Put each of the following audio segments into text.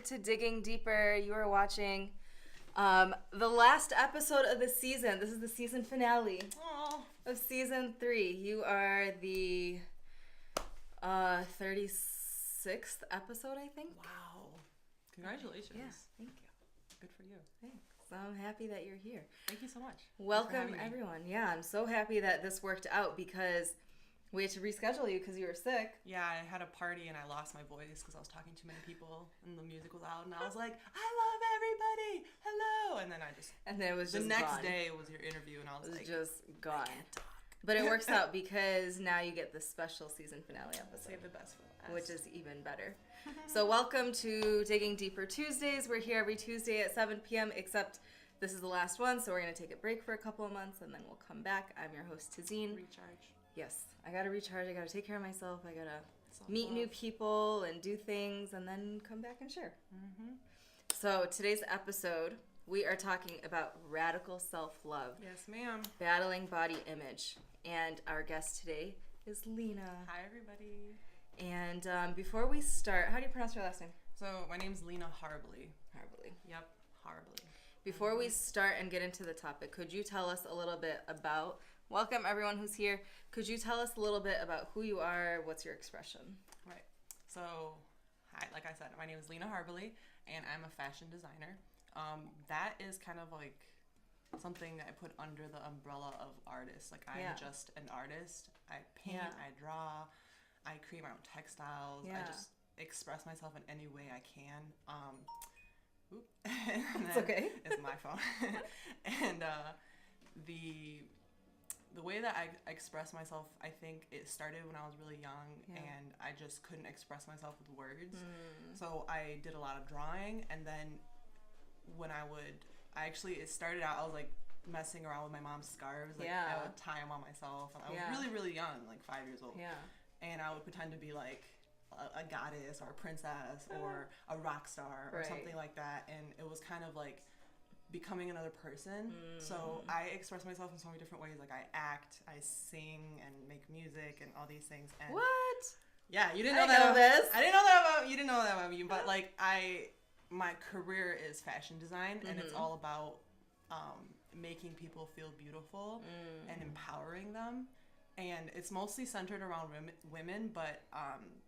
to Digging Deeper. You are watching the last episode of the season. This is the season finale of season 3. You are the 36th episode, I think. Wow. Congratulations. Yeah, thank you. Good for you. Thanks. I'm happy that you're here. Thank you so much. Welcome, everyone. Yeah, I'm so happy that this worked out because we had to reschedule you because you were sick. Yeah, I had a party and I lost my voice because I was talking to too many people and the music was loud and I was like, I love everybody. Hello. And then it was just the next gone. Day was your interview and I was like, just gone. I can't talk. But it works out because now you get the special season finale episode. Save the best for last. Which is even better. So welcome to Digging Deeper Tuesdays. We're here every Tuesday at 7 p.m. except this is the last one, so we're going to take a break for a couple of months and then we'll come back. I'm your host, Tazeen. Recharge. Yes, I gotta recharge, I gotta take care of myself, I gotta meet new people and do things and then come back and share. Mm-hmm. So today's episode, we are talking about radical self-love. Yes, ma'am. Battling body image. And our guest today is Lena. Hi, everybody. And before we start, how do you pronounce your last name? So my name's Lena Harbali. Harbali. Yep, Harbali. Before we start and get into the topic, could you tell us a little bit about, welcome everyone who's here, could you tell us a little bit about who you are, what's your expression? Right. So, hi, like I said, my name is Lena Harbali, and I'm a fashion designer. That is kind of like something that I put under the umbrella of artist. Like, I'm just an artist. I paint, I draw, I create my own textiles. I just express myself in any way I can. It's okay. It's my phone. And the way that I express myself, I think it started when I was really young and I just couldn't express myself with words. So I did a lot of drawing, and then when it started out, I was like messing around with my mom's scarves. Like I would tie them on myself. And I was really, really young, like 5 years old. Yeah. And I would pretend to be like a goddess or a princess or a rock star or something like that. And it was kind of like becoming another person. So I express myself in so many different ways. Like I act, I sing and make music and all these things. And what? Yeah, you didn't know that. I didn't know that about you. Didn't know that about me. But like my career is fashion design, and it's all about making people feel beautiful and empowering them. And it's mostly centered around women, but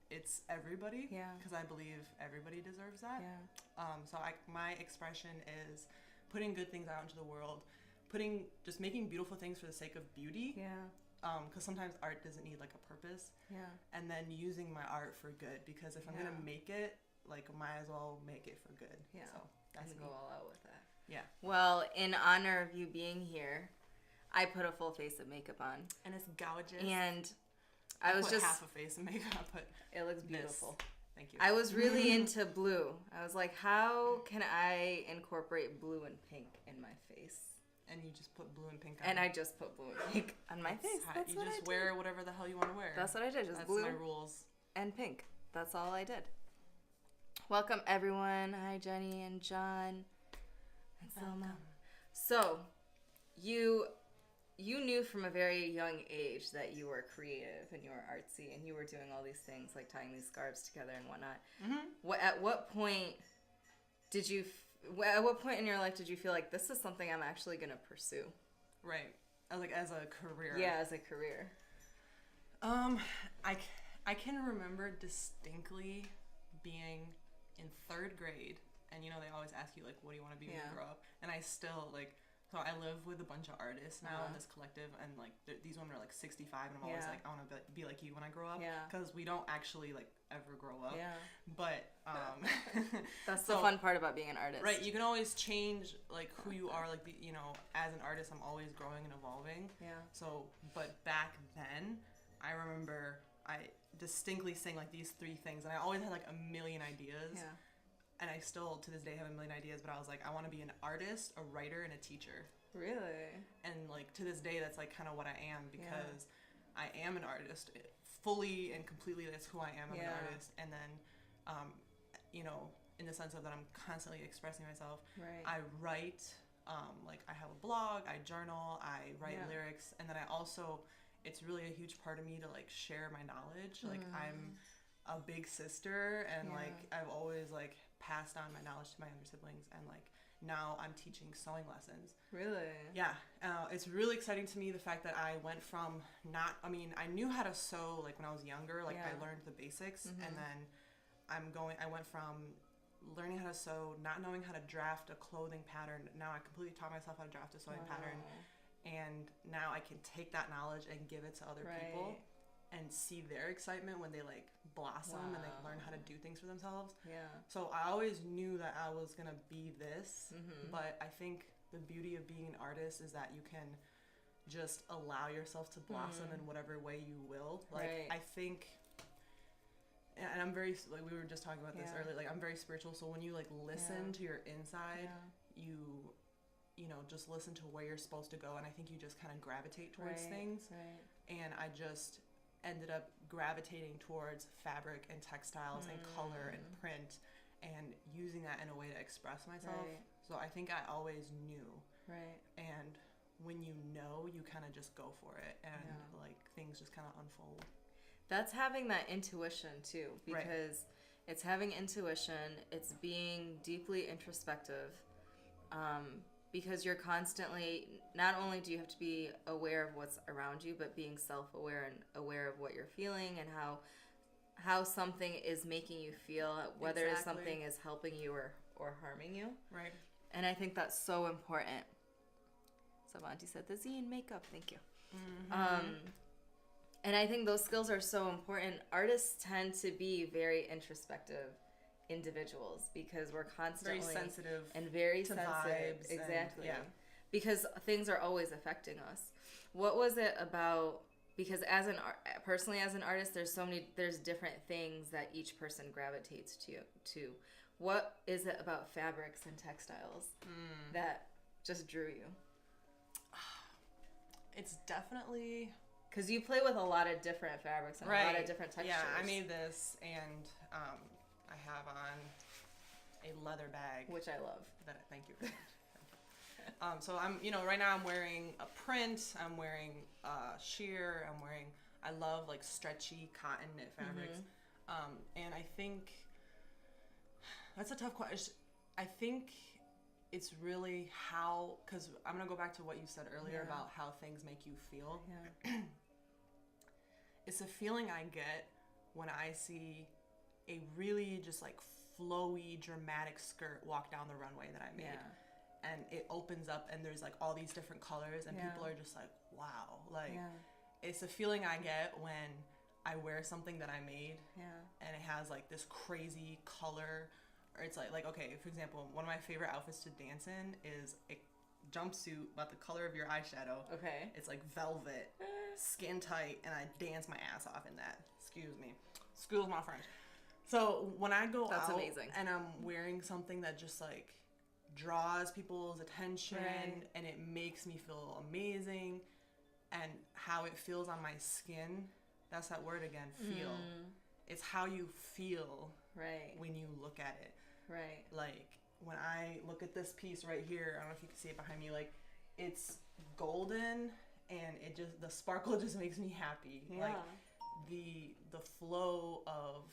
it's everybody. Yeah. Because I believe everybody deserves that. Yeah. So my expression is putting good things out into the world, just making beautiful things for the sake of beauty. Yeah. Because sometimes art doesn't need like a purpose. Yeah. And then using my art for good, because if I'm gonna make it, like, might as well make it for good. Yeah. So that's go all out with that. Yeah. Well, in honor of you being here, I put a full face of makeup on. And it's gorgeous. And I was just half a face of makeup. It looks beautiful. Thank you. I was really into blue. I was like, how can I incorporate blue and pink in my face? And you just put blue and pink on. And I just put blue and pink on my face. That's you what just I did. Wear whatever the hell you want to wear. That's what I did. Just That's blue my rules. And pink. That's all I did. Welcome, everyone. Hi, Jenny and John and Selma. So, you knew from a very young age that you were creative and you were artsy and you were doing all these things like tying these scarves together and whatnot. Mm-hmm. At what point in your life did you feel like this is something I'm actually going to pursue? Right. Like as a career. Yeah, as a career. I can remember distinctly being in 3rd grade, and they always ask you like, what do you want to be when you grow up? And I still like, so I live with a bunch of artists now in this collective, and like these women are like 65, and I'm always like, I want to be like you when I grow up, because we don't actually like ever grow up. Yeah. But that's the fun part about being an artist, right? You can always change like who you are, like as an artist, I'm always growing and evolving. Yeah. So, but back then, I remember I distinctly saying like these 3 things, and I always had like a million ideas. Yeah. And I still, to this day, have a million ideas, but I was like, I want to be an artist, a writer, and a teacher. Really? And, like, to this day, that's, like, kind of what I am, because I am an artist. Fully and completely, that's who I am. I'm an artist. And then, in the sense of that I'm constantly expressing myself. Right. I write, like, I have a blog, I journal, I write lyrics, and then I also, it's really a huge part of me to, like, share my knowledge. Like, I'm a big sister, and like I've always like passed on my knowledge to my younger siblings, and like now I'm teaching sewing lessons. Really? Yeah. It's really exciting to me, the fact that I went from I knew how to sew like when I was younger, like I learned the basics, and then I went from learning how to sew, not knowing how to draft a clothing pattern. Now I completely taught myself how to draft a sewing pattern, and now I can take that knowledge and give it to other people and see their excitement when they like blossom and they learn how to do things for themselves. Yeah. So I always knew that I was gonna be this, but I think the beauty of being an artist is that you can just allow yourself to blossom in whatever way you will. Like I think, and I'm very, like we were just talking about this earlier, like I'm very spiritual, so when you like listen to your inside, you know, just listen to where you're supposed to go, and I think you just kind of gravitate towards things. And I just ended up gravitating towards fabric and textiles and color and print, and using that in a way to express myself. So I think I always knew. And when you know, you kind of just go for it, and like things just kind of unfold. That's having that intuition too, because it's having intuition, it's being deeply introspective, because you're constantly, not only do you have to be aware of what's around you, but being self-aware and aware of what you're feeling and how something is making you feel, whether something is helping you or harming you. And I think that's so important. Savanti said, Tazeen, makeup, thank you. And I think those skills are so important. Artists tend to be very introspective individuals because we're constantly very sensitive and very to sensitive. Vibes Exactly. And, because things are always affecting us. What was it about? Because personally as an artist, there's different things that each person gravitates to. What is it about fabrics and textiles that just drew you? It's definitely, because you play with a lot of different fabrics and a lot of different textures. Yeah, I made this, and I have on a leather bag, which I love. Thank you very much. So I'm, right now I'm wearing a print. I'm wearing sheer. I love like stretchy cotton knit fabrics. And I think that's a tough question. I think it's really because I'm going to go back to what you said earlier about how things make you feel. It's a feeling I get when I see a really just like flowy, dramatic skirt walk down the runway that I made. And it opens up and there's like all these different colors and people are just like, wow. Like, it's a feeling I get when I wear something that I made and it has like this crazy color. Or it's like, okay, for example, one of my favorite outfits to dance in is a jumpsuit about the color of your eyeshadow. Okay. It's like velvet, skin tight, and I dance my ass off in that. Excuse my French. So when I go out amazing. And I'm wearing something that just like draws people's attention and it makes me feel amazing, and how it feels on my skin, that's that word again, feel. It's how you feel when you look at it. Like when I look at this piece right here, I don't know if you can see it behind me, like it's golden and the sparkle just makes me happy. Like the flow of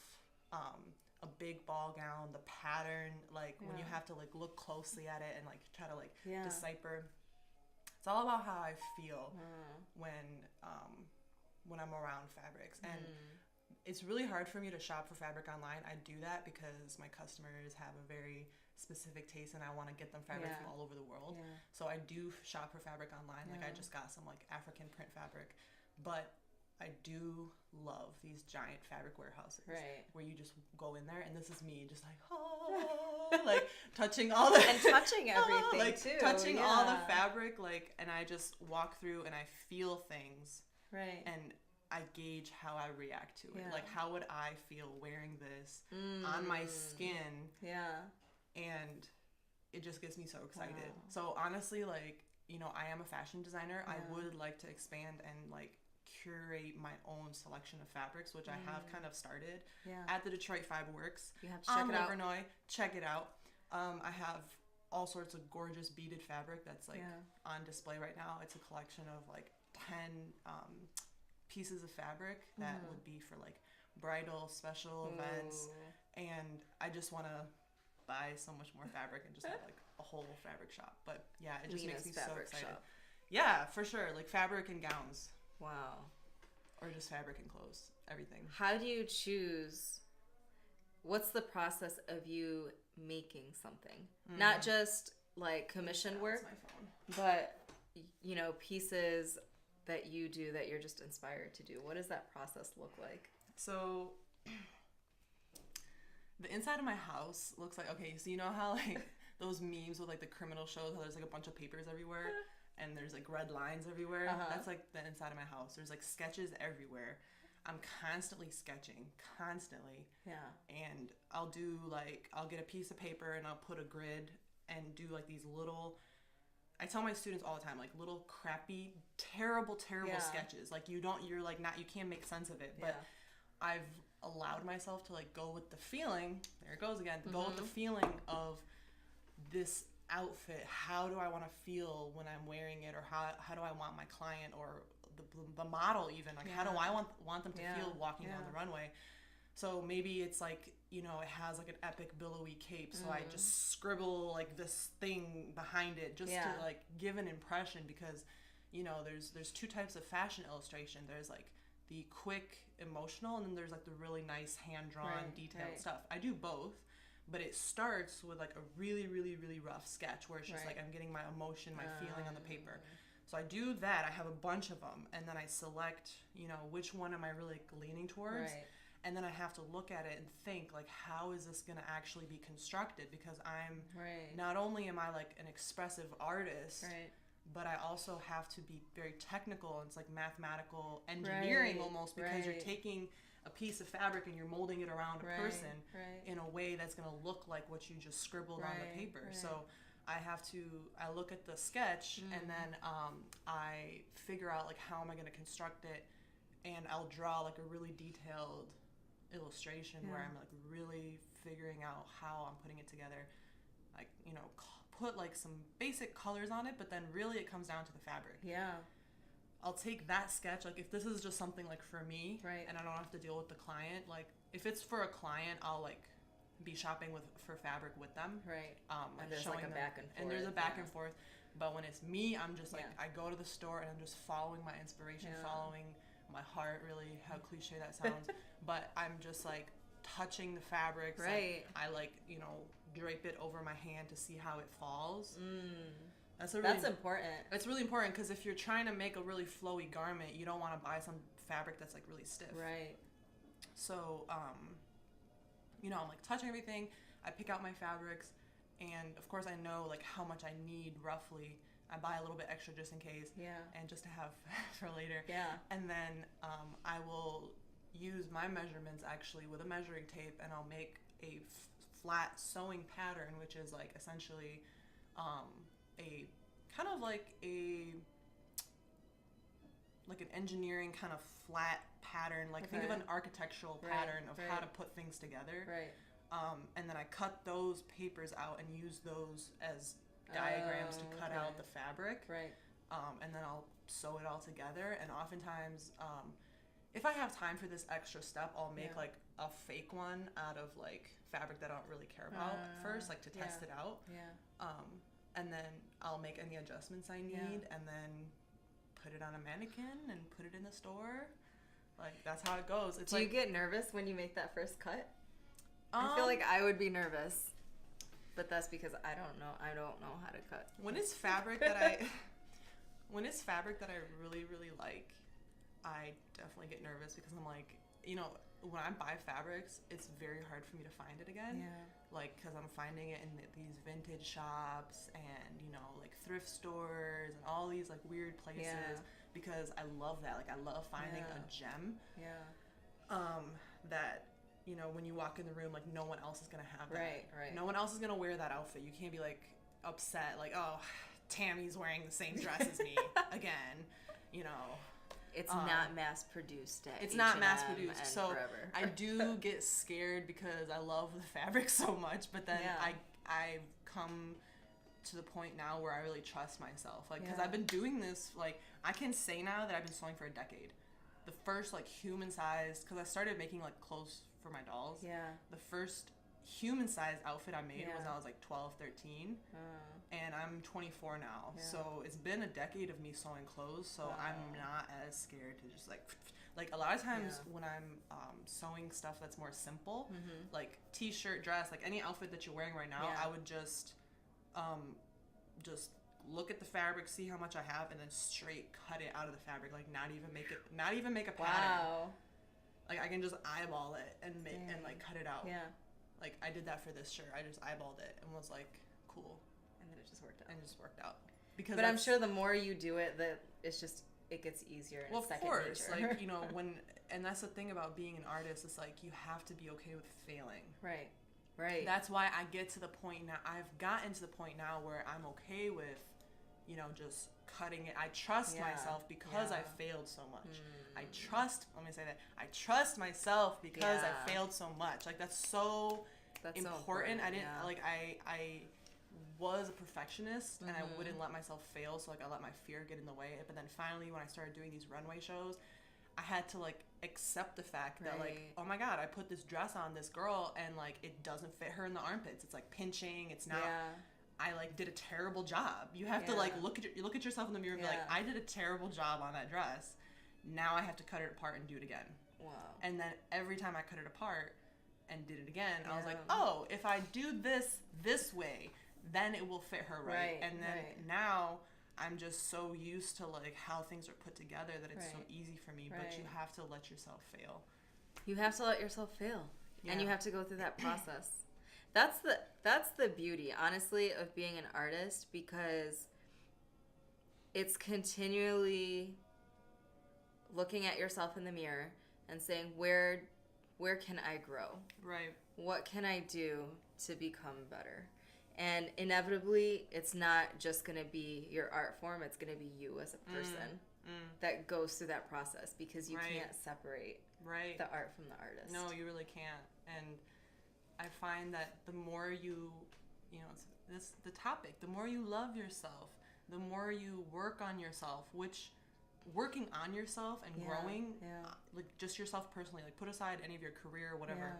a big ball gown, the pattern, like when you have to like look closely at it and like try to like decipher. It's all about how I feel when I'm around fabrics. And it's really hard for me to shop for fabric online. I do that because my customers have a very specific taste and I want to get them fabric from all over the world. So I do shop for fabric online. Like I just got some like African print fabric, but I do love these giant fabric warehouses where you just go in there and this is me just like, like touching all the and touching everything like too. Touching all the fabric, like, and I just walk through and I feel things. And I gauge how I react to it. Like, how would I feel wearing this on my skin? And it just gets me so excited. So honestly, like, I am a fashion designer. I would like to expand and like curate my own selection of fabrics, which I have kind of started at the Detroit Fiber Works. You have to check it out. Illinois. Check it out. I have all sorts of gorgeous beaded fabric that's like on display right now. It's a collection of like 10 pieces of fabric that would be for like bridal special events, and I just want to buy so much more fabric and just have like a whole fabric shop. But yeah, it just Lena's makes me so excited. shop. Yeah, for sure. Like fabric and gowns. Wow. Or just fabric and clothes. Everything. How do you choose? What's the process of you making something? Not just like commission work, but pieces that you do that you're just inspired to do. What does that process look like? So the inside of my house looks like, okay, so you know how like those memes with like the criminal shows, how there's like a bunch of papers everywhere and there's like red lines everywhere? That's like the inside of my house. There's like sketches everywhere. I'm constantly sketching, constantly. Yeah. And I'll get a piece of paper and I'll put a grid and do like these little, I tell my students all the time, like little crappy, terrible sketches. Like you can't make sense of it. But I've allowed myself to like go with the feeling, there it goes again, go with the feeling of this outfit. How do I want to feel when I'm wearing it? Or how do I want my client or the model even, like how do I want them to feel walking down the runway? So maybe it's like, it has like an epic billowy cape, so I just scribble like this thing behind it just to like give an impression, because there's two types of fashion illustration. There's like the quick emotional, and then there's like the really nice hand-drawn detailed stuff. I do both, but it starts with like a really, really, really rough sketch where it's just like I'm getting my emotion, my feeling on the paper. So I do that. I have a bunch of them, and then I select, which one am I really leaning towards? Right. And then I have to look at it and think, like, how is this going to actually be constructed? Because I'm, not only am I like an expressive artist, but I also have to be very technical. It's like mathematical engineering almost, because you're taking a piece of fabric and you're molding it around a person in a way that's going to look like what you just scribbled on the paper. So I look at the sketch and then I figure out like how am I going to construct it, and I'll draw like a really detailed illustration where I'm like really figuring out how I'm putting it together, like put like some basic colors on it, but then really it comes down to the fabric. I'll take that sketch, like if this is just something like for me and I don't have to deal with the client, like if it's for a client, I'll like be shopping for fabric with them. And there's like a back and forth. And there's a back and forth. But when it's me, I'm just like, I go to the store and I'm just following my inspiration, following my heart, really, how cliche that sounds. But I'm just like touching the fabrics. I like, drape it over my hand to see how it falls. That's important. It's really important, because if you're trying to make a really flowy garment, you don't want to buy some fabric that's like really stiff. So, I'm like touching everything. I pick out my fabrics, and of course I know like how much I need roughly. I buy a little bit extra just in case, and just to have for later. And then I will use my measurements actually with a measuring tape, and I'll make a flat sewing pattern, which is like essentially a kind of like an engineering kind of flat pattern, like think of an architectural pattern of how to put things together. And then I cut those papers out and use those as diagrams to cut out the fabric. And then I'll sew it all together. And oftentimes, if I have time for this extra step, I'll make like a fake one out of like fabric that I don't really care about first, like to test it out. And then I'll make any adjustments I need, and then put it on a mannequin and put it in the store. Like that's how it goes. Do you get nervous when you make that first cut? I feel like I would be nervous, but that's because I don't know how to cut. When it's fabric that I really, really like, I definitely get nervous, because I'm like, when I buy fabrics, it's very hard for me to find it again. Like, because I'm finding it in these vintage shops and, like thrift stores and all these like weird places, because I love that. Like, I love finding a gem. That, when you walk in the room, like no one else is going to have that. No one else is going to wear that outfit. You can't be like upset, like, oh, Tammy's wearing the same dress as me again, It's not mass produced. It's not mass produced, so forever. I do get scared because I love the fabric so much. But then I've come to the point now where I really trust myself, like because I've been doing this. Like I can say now that I've been sewing for a decade. The first like human sized, because I started making like clothes for my dolls. The first human-sized outfit I made when I was like 12, 13. And I'm 24 now. Yeah. So it's been a decade of me sewing clothes, so I'm not as scared to just like a lot of times when I'm sewing stuff that's more simple, like t-shirt, dress, like any outfit that you're wearing right now, I would just look at the fabric, see how much I have, and then straight cut it out of the fabric, like not even make a pattern. Wow. Like I can just eyeball it and like cut it out. Yeah. Like I did that for this shirt. I just eyeballed it and was like, cool. And then it just worked out. Because but I'm sure the more you do it, it gets easier. And of course, nature. Like, you know, and that's the thing about being an artist. It's like you have to be okay with failing. Right. Right. That's why I get to the point now. I've gotten to the point now where I'm okay with, you know, just cutting it. I trust myself because I failed so much. Let me say that. I trust myself because I failed so much. Like that's so important. I didn't I was a perfectionist and I wouldn't let myself fail, so like I let my fear get in the way. But then finally when I started doing these runway shows, I had to like accept the fact that like, oh my god, I put this dress on this girl and like it doesn't fit her in the armpits. It's like pinching. It's not. I like did a terrible job. You have to like look at yourself in the mirror and be like, I did a terrible job on that dress. Now I have to cut it apart and do it again. Wow. And then every time I cut it apart and did it again, I was like, oh, if I do this way, then it will fit her right. And then now I'm just so used to like how things are put together that it's so easy for me. But you have to let yourself fail. You have to let yourself fail. Yeah. And you have to go through that process. That's the beauty, honestly, of being an artist, because it's continually looking at yourself in the mirror and saying, where can I grow? Right. What can I do to become better? And inevitably, it's not just going to be your art form. It's going to be you as a person that goes through that process, because you can't separate the art from the artist. No, you really can't. And I find that the more you know, the topic, the more you love yourself, the more you work on yourself, which working on yourself and growing, like just yourself personally, like put aside any of your career or whatever,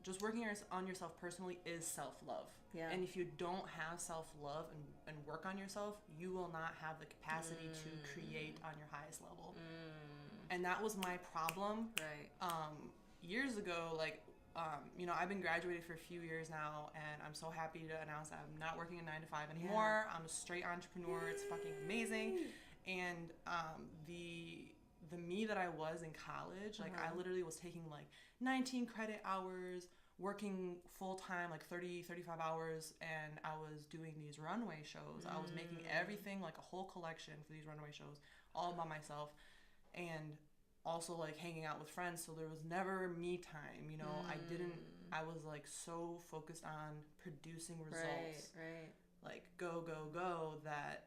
just working on yourself personally is self-love. Yeah. And if you don't have self-love and work on yourself, you will not have the capacity to create on your highest level. And that was my problem. Right. Years ago, like, you know, I've been graduated for a few years now, and I'm so happy to announce that I'm not working a 9-to-5 anymore. I'm a straight entrepreneur. It's fucking amazing. And the me that I was in college, like I literally was taking like 19 credit hours, working full time, like 30, 35 hours, and I was doing these runway shows. I was making everything, like a whole collection for these runway shows, all by myself, and also like hanging out with friends. So there was never me time, you know. I was like so focused on producing results, like go, that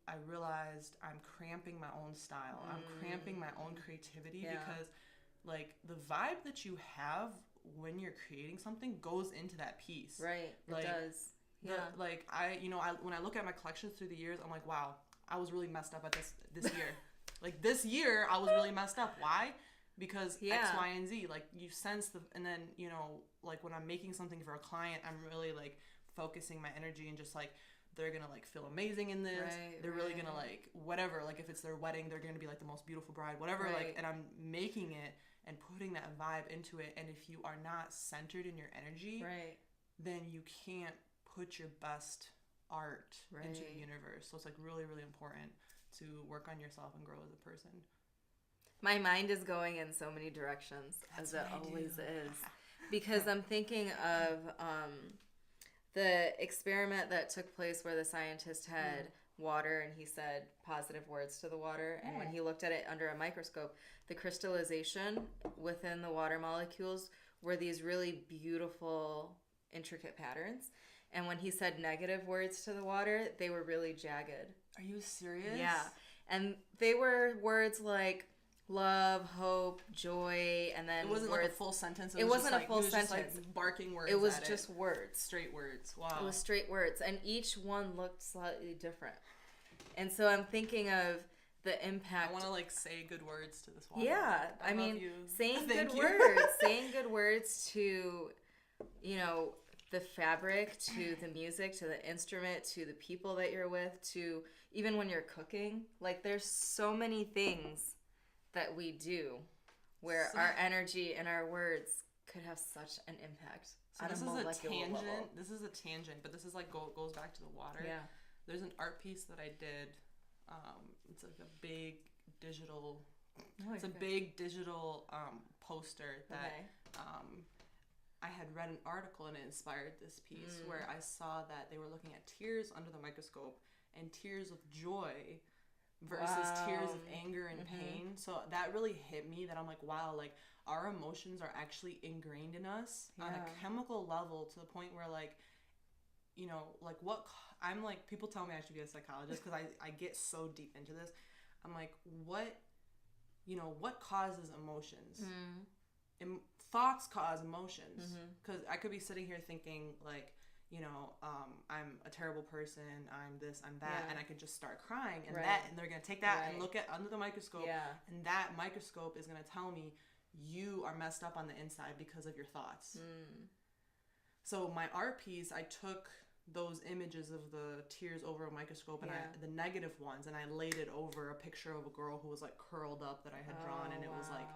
I realized I'm cramping my own style. I'm cramping my own creativity because like the vibe that you have when you're creating something goes into that piece. Right. Like, it does. Yeah. Like when I look at my collections through the years, I'm like, wow, I was really messed up at this year. Like this year I was really messed up. Why? Because X, Y, and Z. Like you sense and then, you know, like when I'm making something for a client, I'm really like focusing my energy and just like, they're gonna like feel amazing in this. They're really gonna like whatever. Like if it's their wedding, they're gonna be like the most beautiful bride, whatever. Like, and I'm making it and putting that vibe into it. And if you are not centered in your energy, then you can't put your best art into the universe. So it's like really, really important to work on yourself and grow as a person. My mind is going in so many directions, as it always is, because I'm thinking of the experiment that took place where the scientist had water and he said positive words to the water. And when he looked at it under a microscope, the crystallization within the water molecules were these really beautiful, intricate patterns. And when he said negative words to the water, they were really jagged. Are you serious? Yeah. And they were words like love, hope, joy, and then it wasn't like a full sentence. It wasn't a full sentence. Just like barking words. It was just words, straight words. Wow. It was straight words, and each one looked slightly different. And so I'm thinking of the impact. I want to like say good words to this water. Yeah, I mean, saying good words to you know, the fabric to the music to the instrument to the people that you're with to even when you're cooking. Like, there's so many things that we do where our energy and our words could have such an impact on a molecular level. This is a tangent, but this is like goes back to the water. Yeah. There's an art piece that I did. It's like a big digital. It's a big digital poster that I had read an article and it inspired this piece where I saw that they were looking at tears under the microscope and tears of joy versus tears of anger and pain. So that really hit me that I'm like, wow, like our emotions are actually ingrained in us on a chemical level to the point where like, you know, like what I'm like, people tell me I should be a psychologist because I get so deep into this. I'm like, what causes emotions? Thoughts cause emotions. Because I could be sitting here thinking like, you know, I'm a terrible person, I'm this, I'm that, and I could just start crying, and and they're gonna take that and look at under the microscope, and that microscope is gonna tell me you are messed up on the inside because of your thoughts. So my art piece, I took those images of the tears over a microscope and the negative ones, and I laid it over a picture of a girl who was like curled up that I had drawn, and it was like,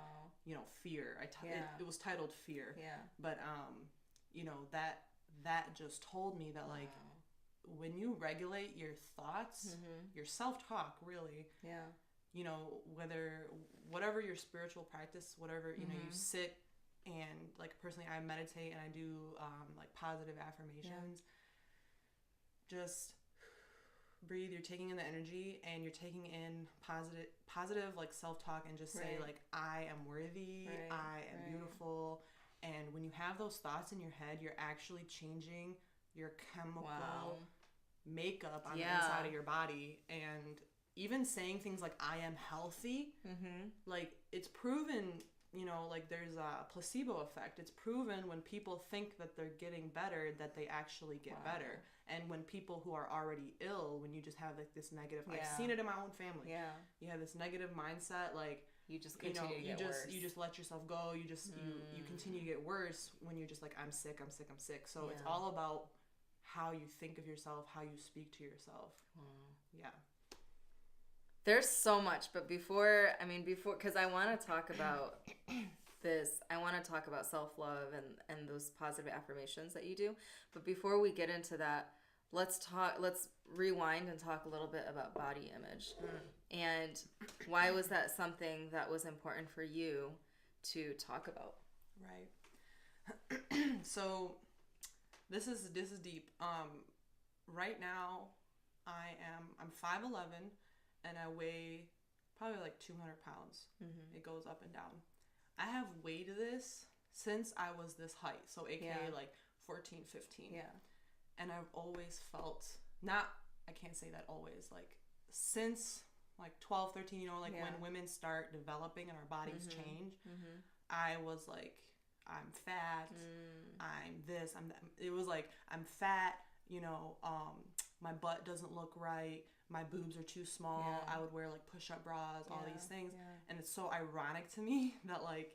you know, fear. It was titled Fear. But you know, that just told me that like when you regulate your thoughts, your self-talk really, you know, whatever your spiritual practice, whatever, you know, you sit and like personally I meditate and I do like positive affirmations. Just breathe, you're taking in the energy and you're taking in positive like self-talk and just say like, I am worthy, I am beautiful. And when you have those thoughts in your head, you're actually changing your chemical makeup on the inside of your body. And even saying things like, I am healthy, like it's proven, you know, like there's a placebo effect. It's proven when people think that they're getting better, that they actually get better. And when people who are already ill, when you just have like this negative, I've seen it in my own family. You have this negative mindset, like, you just continue to get worse. You just let yourself go. You just you continue to get worse when you're just like, I'm sick. So it's all about how you think of yourself, how you speak to yourself. There's so much, but before, because I want to talk about this, I want to talk about self-love and those positive affirmations that you do. But before we get into that, let's rewind and talk a little bit about body image. And why was that something that was important for you to talk about? Right. So this is deep. Right now I'm 5'11" and I weigh probably like 200 pounds. It goes up and down. I have weighed this since I was this height. So AKA like 14, 15. And I've always felt, I can't say that always, like since like 12, 13, you know, like when women start developing and our bodies change, I was like, I'm fat, I'm this, I'm that. It was like, I'm fat, you know, my butt doesn't look right, my boobs are too small, I would wear like push-up bras, all these things. And it's so ironic to me that like,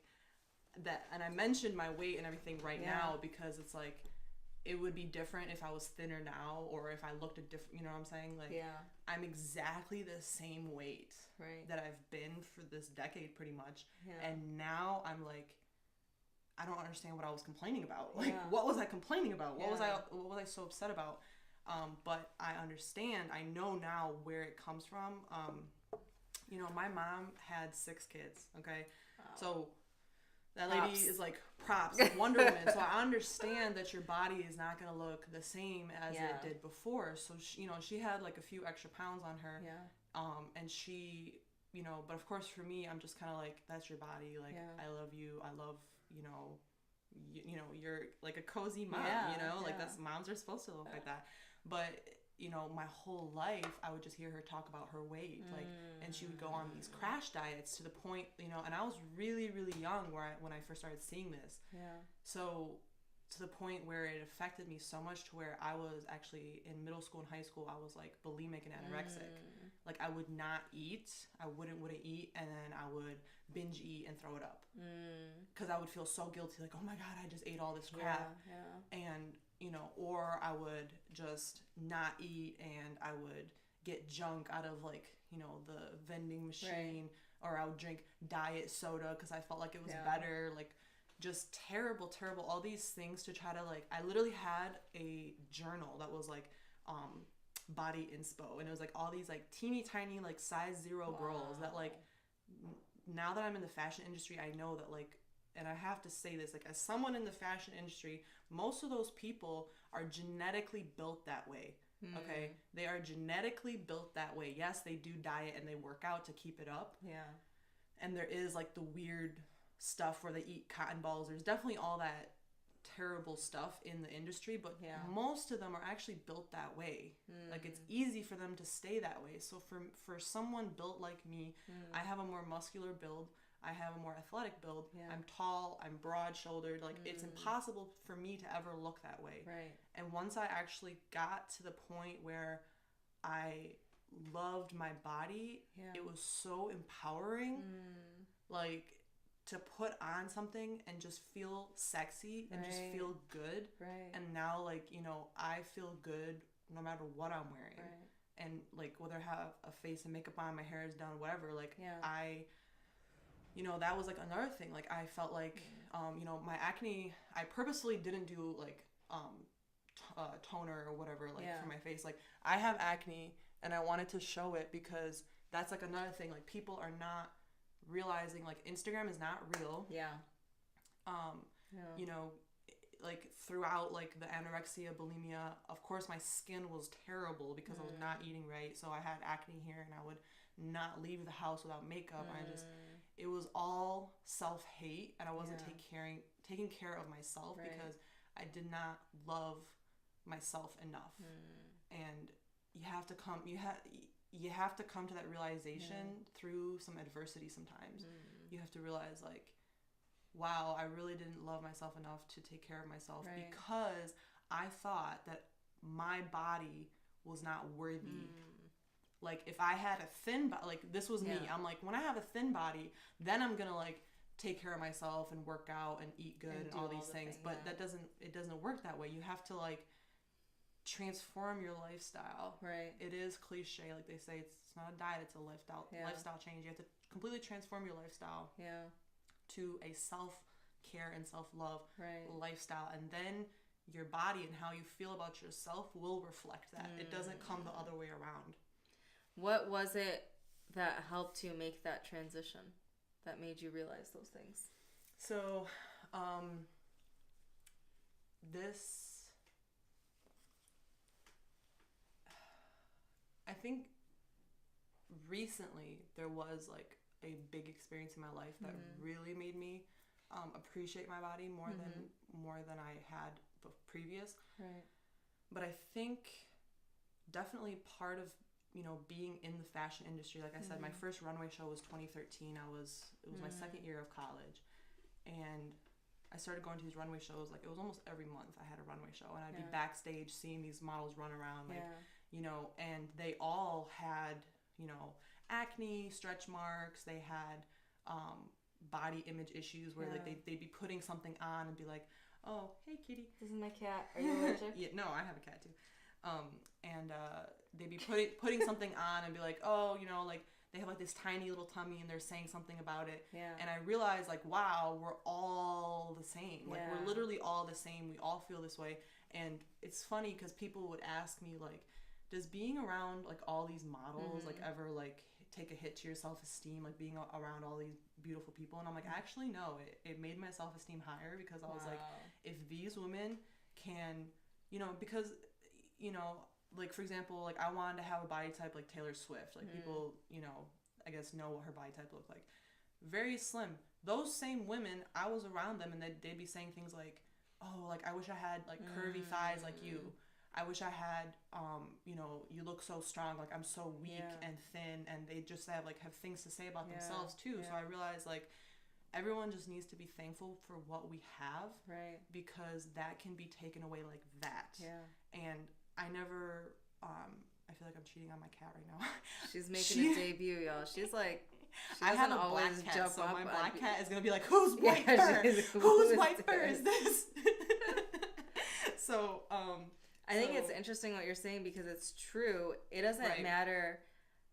and I mentioned my weight and everything right now because it's like, it would be different if I was thinner now or if I looked a different, you know what I'm saying? Like, I'm exactly the same weight that I've been for this decade pretty much. And now I'm like, I don't understand what I was complaining about. Like, what was I complaining about? What was I so upset about? But I understand, I know now where it comes from. You know, my mom had 6 kids, okay? Wow. So that lady is like props, like Wonder Woman. So I understand that your body is not going to look the same as it did before. So, she, you know, she had like a few extra pounds on her. And she, you know, but of course for me, I'm just kind of like, that's your body. Like, I love you. I love, you know, you're like a cozy mom, you know, like that's, moms are supposed to look like that. But, you know, my whole life, I would just hear her talk about her weight, like, and she would go on these crash diets to the point, you know, and I was really, really young when I first started seeing this. So to the point where it affected me so much to where I was actually in middle school and high school, I was like bulimic and anorexic. like I would not eat. I wouldn't eat, and then I would binge eat and throw it up. Because I would feel so guilty, like, oh my God, I just ate all this crap. And, you know, or I would just not eat and I would get junk out of, like, you know, the vending machine, or I would drink diet soda because I felt like it was better. Like, just terrible, all these things to try to, like, I literally had a journal that was like, body inspo, and it was like all these like teeny tiny like size 0 girls that like now that I'm in the fashion industry, I know that like, and I have to say this, like as someone in the fashion industry, most of those people are genetically built that way. Okay, they are genetically built that way. Yes, they do diet and they work out to keep it up, and there is like the weird stuff where they eat cotton balls. There's definitely all that terrible stuff in the industry, but most of them are actually built that way. Like it's easy for them to stay that way. So for someone built like me, I have a more muscular build, I have a more athletic build, I'm tall, I'm broad shouldered, like it's impossible for me to ever look that way. And once I actually got to the point where I loved my body, it was so empowering. Like to put on something and just feel sexy and just feel good. And now, like, you know, I feel good no matter what I'm wearing. And, like, whether I have a face and makeup on, my hair is done, whatever, like, I, you know, that was, like, another thing. Like, I felt like, you know, my acne, I purposely didn't do, like, toner or whatever, like, for my face. Like, I have acne, and I wanted to show it because that's, like, another thing. Like, people are not realizing like Instagram is not real. You know, like throughout like the anorexia, bulimia, of course my skin was terrible because I was not eating right. So I had acne here and I would not leave the house without makeup. It was all self-hate, and I wasn't taking care of myself because I did not love myself enough. And you have to come to that realization through some adversity sometimes. You have to realize like, wow, I really didn't love myself enough to take care of myself because I thought that my body was not worthy. Like if I had a thin body, like this was me. I'm like, when I have a thin body, then I'm gonna like take care of myself and work out and eat good and all these things. But it doesn't work that way. You have to like transform your lifestyle. It is cliche, like they say, it's not a diet, it's a lifestyle change. You have to completely transform your lifestyle to a self-care and self-love lifestyle, and then your body and how you feel about yourself will reflect that. It doesn't come the other way around. What was it that helped you make that transition, that made you realize those things? So I think recently there was like a big experience in my life that really made me appreciate my body more than I had previous. But I think definitely part of, you know, being in the fashion industry, like I said, my first runway show was 2013. It was my second year of college, and I started going to these runway shows. Like it was almost every month I had a runway show, and I'd be backstage seeing these models run around, like you know, and they all had, you know, acne, stretch marks. They had body image issues where like they'd be putting something on and be like, oh, hey kitty, this is my cat, are you allergic? No, I have a cat too. And they'd be putting something on and be like, oh, you know, like they have like this tiny little tummy and they're saying something about it. And I realized like, wow, we're all the same. Like we're literally all the same. We all feel this way. And it's funny because people would ask me like, does being around like all these models like ever like take a hit to your self-esteem, like being around all these beautiful people? And I'm like, actually no, it made my self-esteem higher because I was like, if these women can, you know, because, you know, like for example, like I wanted to have a body type like Taylor Swift, like people, you know, I guess know what her body type looked like, very slim. Those same women, I was around them and they'd be saying things like, oh, like I wish I had like curvy thighs like you. I wish I had, you know, you look so strong, like I'm so weak and thin, and they just have things to say about themselves too. So I realized like everyone just needs to be thankful for what we have, because that can be taken away like that. And I never I feel like I'm cheating on my cat right now. She's making a debut, y'all. She's like, she I have a black cat, so my black cat is gonna be like, whose white fur? Whose white fur is this? So, I think it's interesting what you're saying because it's true. It doesn't matter.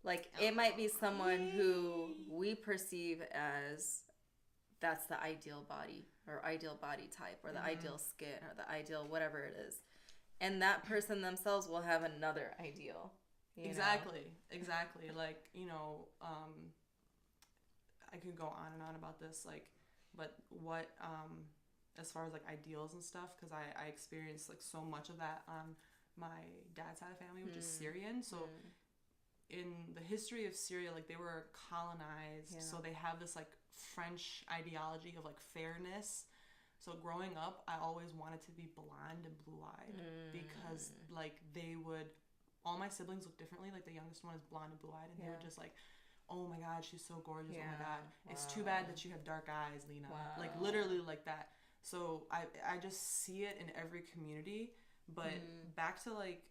Like, it might be someone who we perceive as that's the ideal body or ideal body type or the ideal skin or the ideal whatever it is. And that person themselves will have another ideal. Exactly. Like, I could go on and on about this, like, but what, as far as like ideals and stuff, because I experienced like so much of that on my dad's side of the family, which is Syrian. So in the history of Syria, like they were colonized, so they have this like French ideology of like fairness. So growing up, I always wanted to be blonde and blue-eyed because like all my siblings look differently. Like the youngest one is blonde and blue-eyed, and they were just like, oh my God, she's so gorgeous. Oh my God, it's too bad that you have dark eyes, Lena. Like literally like that. So I just see it in every community. But back to like,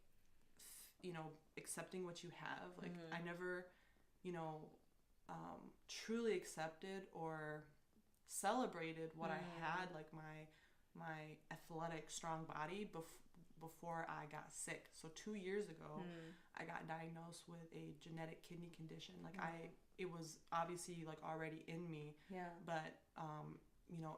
accepting what you have. Like I never, truly accepted or celebrated what I had, like my athletic, strong body before I got sick. So 2 years ago, I got diagnosed with a genetic kidney condition. Like it was obviously like already in me, but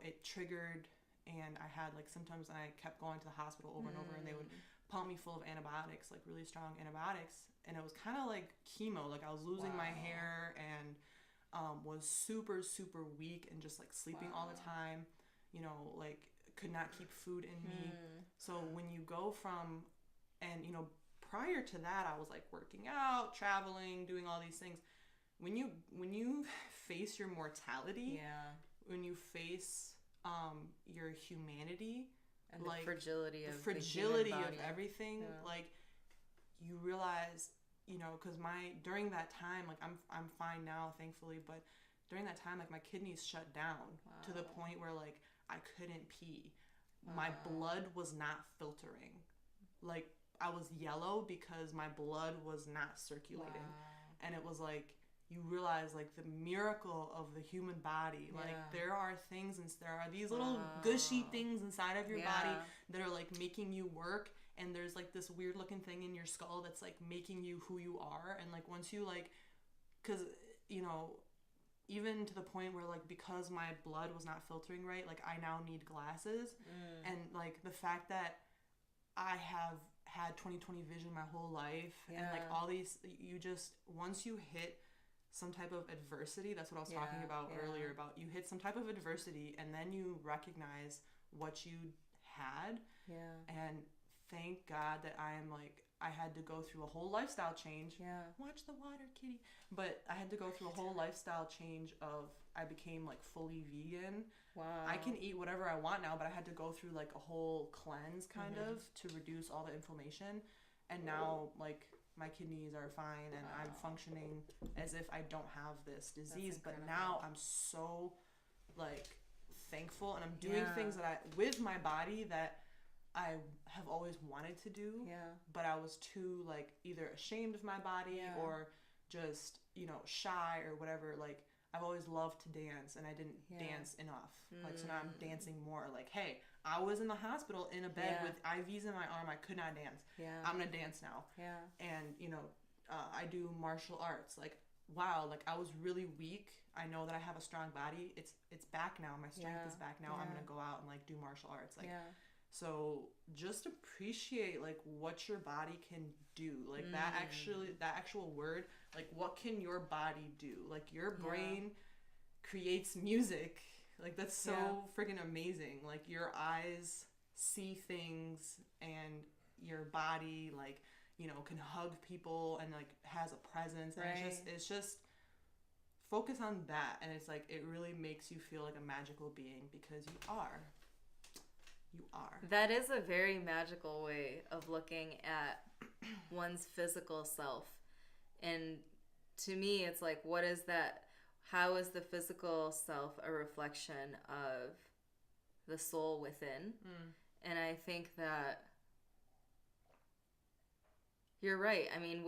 it triggered, and I had like symptoms, and I kept going to the hospital over and over, and they would pump me full of antibiotics, like really strong antibiotics, and it was kind of like chemo. Like I was losing my hair and was super, super weak and just like sleeping all the time, like could not keep food in me. So when you go from, and prior to that, I was like working out, traveling, doing all these things. When you face your mortality, when you face your humanity, and like the fragility of everything, like you realize, because during that time, like I'm fine now, thankfully, but during that time, like my kidneys shut down to the point where like I couldn't pee. My blood was not filtering. Like I was yellow because my blood was not circulating. And it was like, you realize like the miracle of the human body. Like there are things, and there are these little gushy things inside of your body that are like making you work. And there's like this weird looking thing in your skull that's like making you who you are. And like once you like, because even to the point where like, because my blood was not filtering right, like I now need glasses. And like the fact that I have had 20/20 vision my whole life, and like all these, you just, once you hit some type of adversity, that's what I was talking about earlier, about you hit some type of adversity and then you recognize what you had. And thank God that I had to go through a whole lifestyle change. Watch the water, kitty. But I had to go through a whole lifestyle change of, I became like fully vegan. I can eat whatever I want now, but I had to go through like a whole cleanse kind of to reduce all the inflammation. And now like my kidneys are fine, and I'm functioning as if I don't have this disease. But now I'm so like thankful, and I'm doing things that with my body that I have always wanted to do, but I was too like either ashamed of my body or just shy or whatever. Like I've always loved to dance, and I didn't dance enough. Like so now I'm dancing more. Like, hey, I was in the hospital in a bed with IVs in my arm. I could not dance. I'm gonna dance now. And I do martial arts. Like wow, like I was really weak. I know that I have a strong body. It's back now. My strength is back now. I'm gonna go out and like do martial arts. Like so just appreciate like what your body can do. Like that actual word, like what can your body do? Like your brain creates music. Like that's so freaking amazing. Like your eyes see things, and your body like can hug people and like has a presence. And it's just focus on that, and it's like it really makes you feel like a magical being, because you are. That is a very magical way of looking at one's physical self. And to me, it's like, what is that? How is the physical self a reflection of the soul within? And I think that You're right. I mean,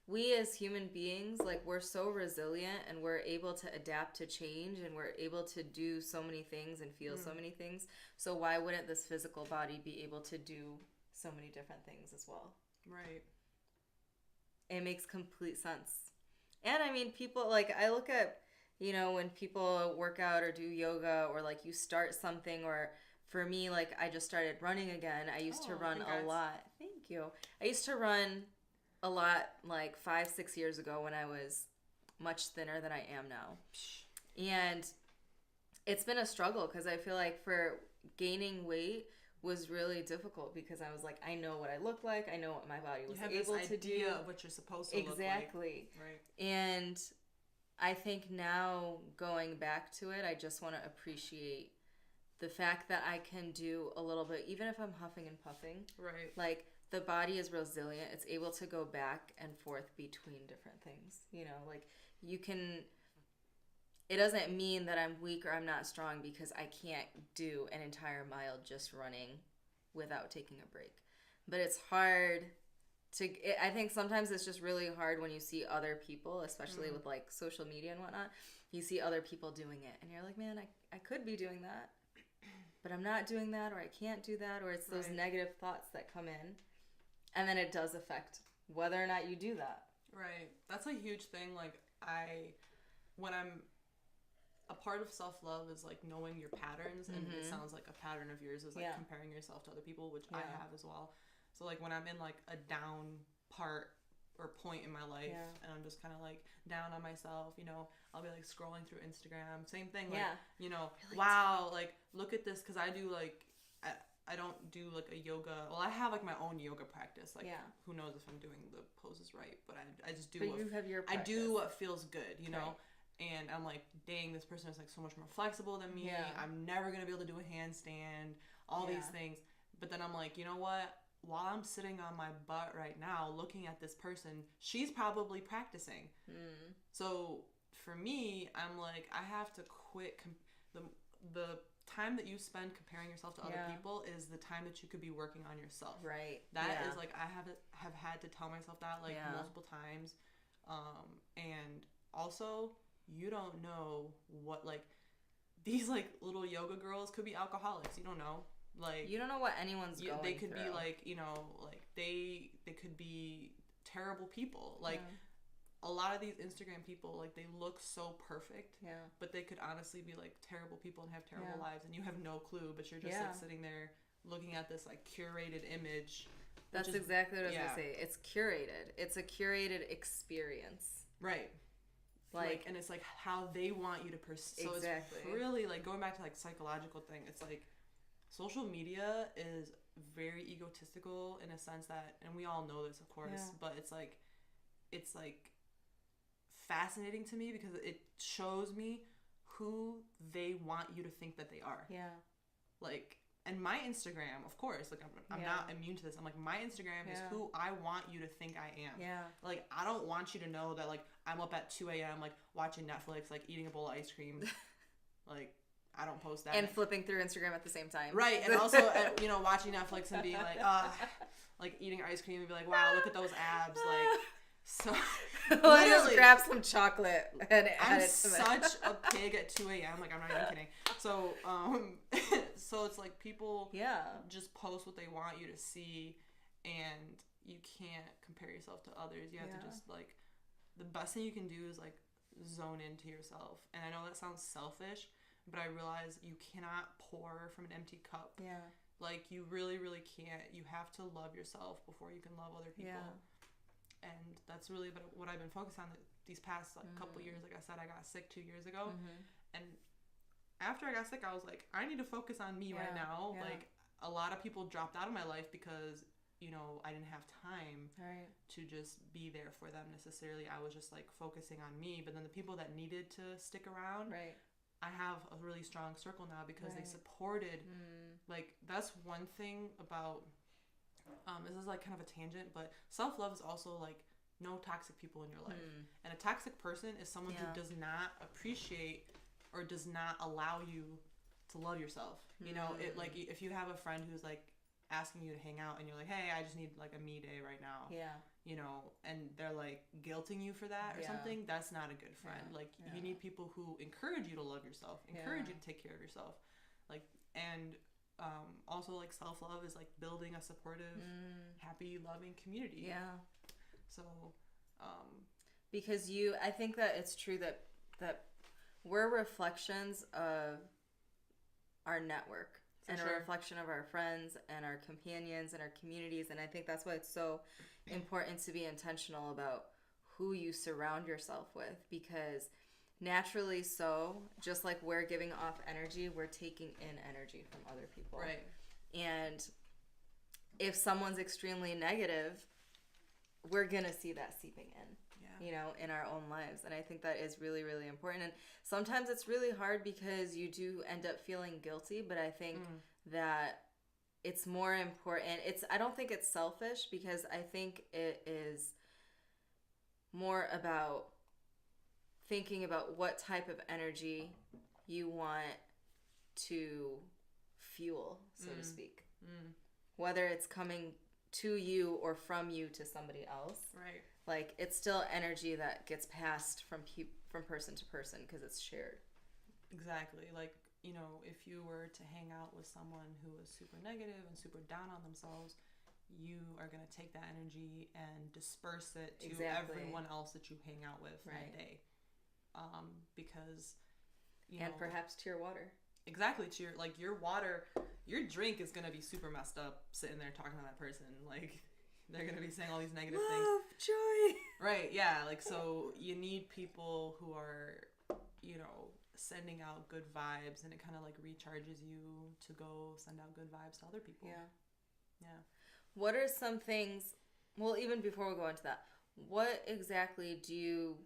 we as human beings, like, we're so resilient and we're able to adapt to change and we're able to do so many things and feel so many things. So why wouldn't this physical body be able to do so many different things as well? Right. It makes complete sense. And I mean, people, like, I look at, when people work out or do yoga or like you start something, or for me, like, I just started running again. I used to run a lot. Thank you. I used to run a lot like 5-6 years ago when I was much thinner than I am now. And it's been a struggle because I feel like for gaining weight was really difficult because I was like, I know what I look like. I know what my body was able to do. You have this idea of what you're supposed to look like. Exactly. Right. And I think now going back to it, I just want to appreciate the fact that I can do a little bit, even if I'm huffing and puffing. Right. Like, the body is resilient. It's able to go back and forth between different things. Like, you can... It doesn't mean that I'm weak or I'm not strong because I can't do an entire mile just running without taking a break. But it's hard I think sometimes it's just really hard when you see other people, especially with like social media and whatnot. You see other people doing it and you're like, man, I could be doing that, but I'm not doing that, or I can't do that, or it's those negative thoughts that come in. And then it does affect whether or not you do that. Right. That's a huge thing. Like, when I'm... A part of self-love is, like, knowing your patterns, and it sounds like a pattern of yours is, like, comparing yourself to other people, which I have as well. So, like, when I'm in, like, a down part or point in my life, and I'm just kind of, like, down on myself, I'll be, like, scrolling through Instagram. Same thing, like, really wow, like, look at this, because I do, like, I don't do, like, a yoga. Well, I have, like, my own yoga practice. Like, who knows if I'm doing the poses right, but I just do. But you have your practice. I do what feels good, know? And I'm like, dang, this person is like so much more flexible than me. Yeah. I'm never going to be able to do a handstand, all these things. But then I'm like, you know what? While I'm sitting on my butt right now looking at this person, she's probably practicing. So for me, I'm like, I have to quit. The time that you spend comparing yourself to other people is the time that you could be working on yourself. Right. That is like, I have had to tell myself that like multiple times. And also... You don't know what, like, these, like, little yoga girls could be alcoholics. You don't know. Like, you don't know what anyone's going through. They could be, like, like, they could be terrible people. Like, a lot of these Instagram people, like, they look so perfect. Yeah. But they could honestly be, like, terrible people and have terrible lives. And you have no clue, but you're just, like, sitting there looking at this, like, curated image. That's exactly what I was going to say. It's curated. It's a curated experience. Right. Like, and it's like how they want you to pursue. So it's really like going back to like psychological thing. It's like social media is very egotistical in a sense that, and we all know this, of course, but it's like fascinating to me because it shows me who they want you to think that they are. Yeah. Like, and my Instagram, of course, like I'm not immune to this. I'm like, my Instagram is who I want you to think I am. Yeah. Like, I don't want you to know that, like, I'm up at 2 a.m., like, watching Netflix, like, eating a bowl of ice cream. Like, I don't post that. And flipping through Instagram at the same time. Right. And also, watching Netflix and being like, like, eating ice cream and be like, wow, look at those abs. Like, so... Literally, just grab some chocolate and add it to such a pig at 2 a.m. Like, I'm not even kidding. So, so it's like people just post what they want you to see, and you can't compare yourself to others. You have to just, like, the best thing you can do is, like, zone into yourself. And I know that sounds selfish, but I realize you cannot pour from an empty cup. Yeah. Like, you really, really can't. You have to love yourself before you can love other people. Yeah. And that's really what I've been focused on these past couple years. Like I said, I got sick 2 years ago. And after I got sick, I was like, I need to focus on me right now. Yeah. Like, a lot of people dropped out of my life because, I didn't have time to just be there for them necessarily. I was just, like, focusing on me. But then the people that needed to stick around, I have a really strong circle now because they supported. Like, that's one thing about... this is like kind of a tangent, but self-love is also like no toxic people in your life. And a toxic person is someone who does not appreciate or does not allow you to love yourself. It like if you have a friend who's like asking you to hang out and you're like, hey, I just need like a me day right now. Yeah. You know, and they're like guilting you for that or something. That's not a good friend. Like you need people who encourage you to love yourself, encourage you to take care of yourself. Like, and also like self-love is like building a supportive, happy, loving community. Yeah. So, because I think that it's true that we're reflections of our network and a reflection of our friends and our companions and our communities. And I think that's why it's so important to be intentional about who you surround yourself with, because naturally so, just like we're giving off energy, we're taking in energy from other people. Right. And if someone's extremely negative, we're going to see that seeping in. You know, in our own lives. And I think that is really, really important. And sometimes it's really hard because you do end up feeling guilty, but I think that it's more important. I don't think it's selfish, because I think it is more about thinking about what type of energy you want to fuel, so to speak. Whether it's coming to you or from you to somebody else. Right. Like, it's still energy that gets passed from person to person because it's shared. Exactly. Like, you know, if you were to hang out with someone who is super negative and super down on themselves, you are going to take that energy and disperse it to everyone else that you hang out with that day. Because, you know... And perhaps to your water. Exactly. To your water, your drink is going to be super messed up sitting there talking to that person. Like... They're going to be saying all these negative things. Love, joy. Right, yeah. Like, so you need people who are, you know, sending out good vibes, and it kind of, like, recharges you to go send out good vibes to other people. Yeah. Yeah. What are some things, well, even before we go into that, what exactly do you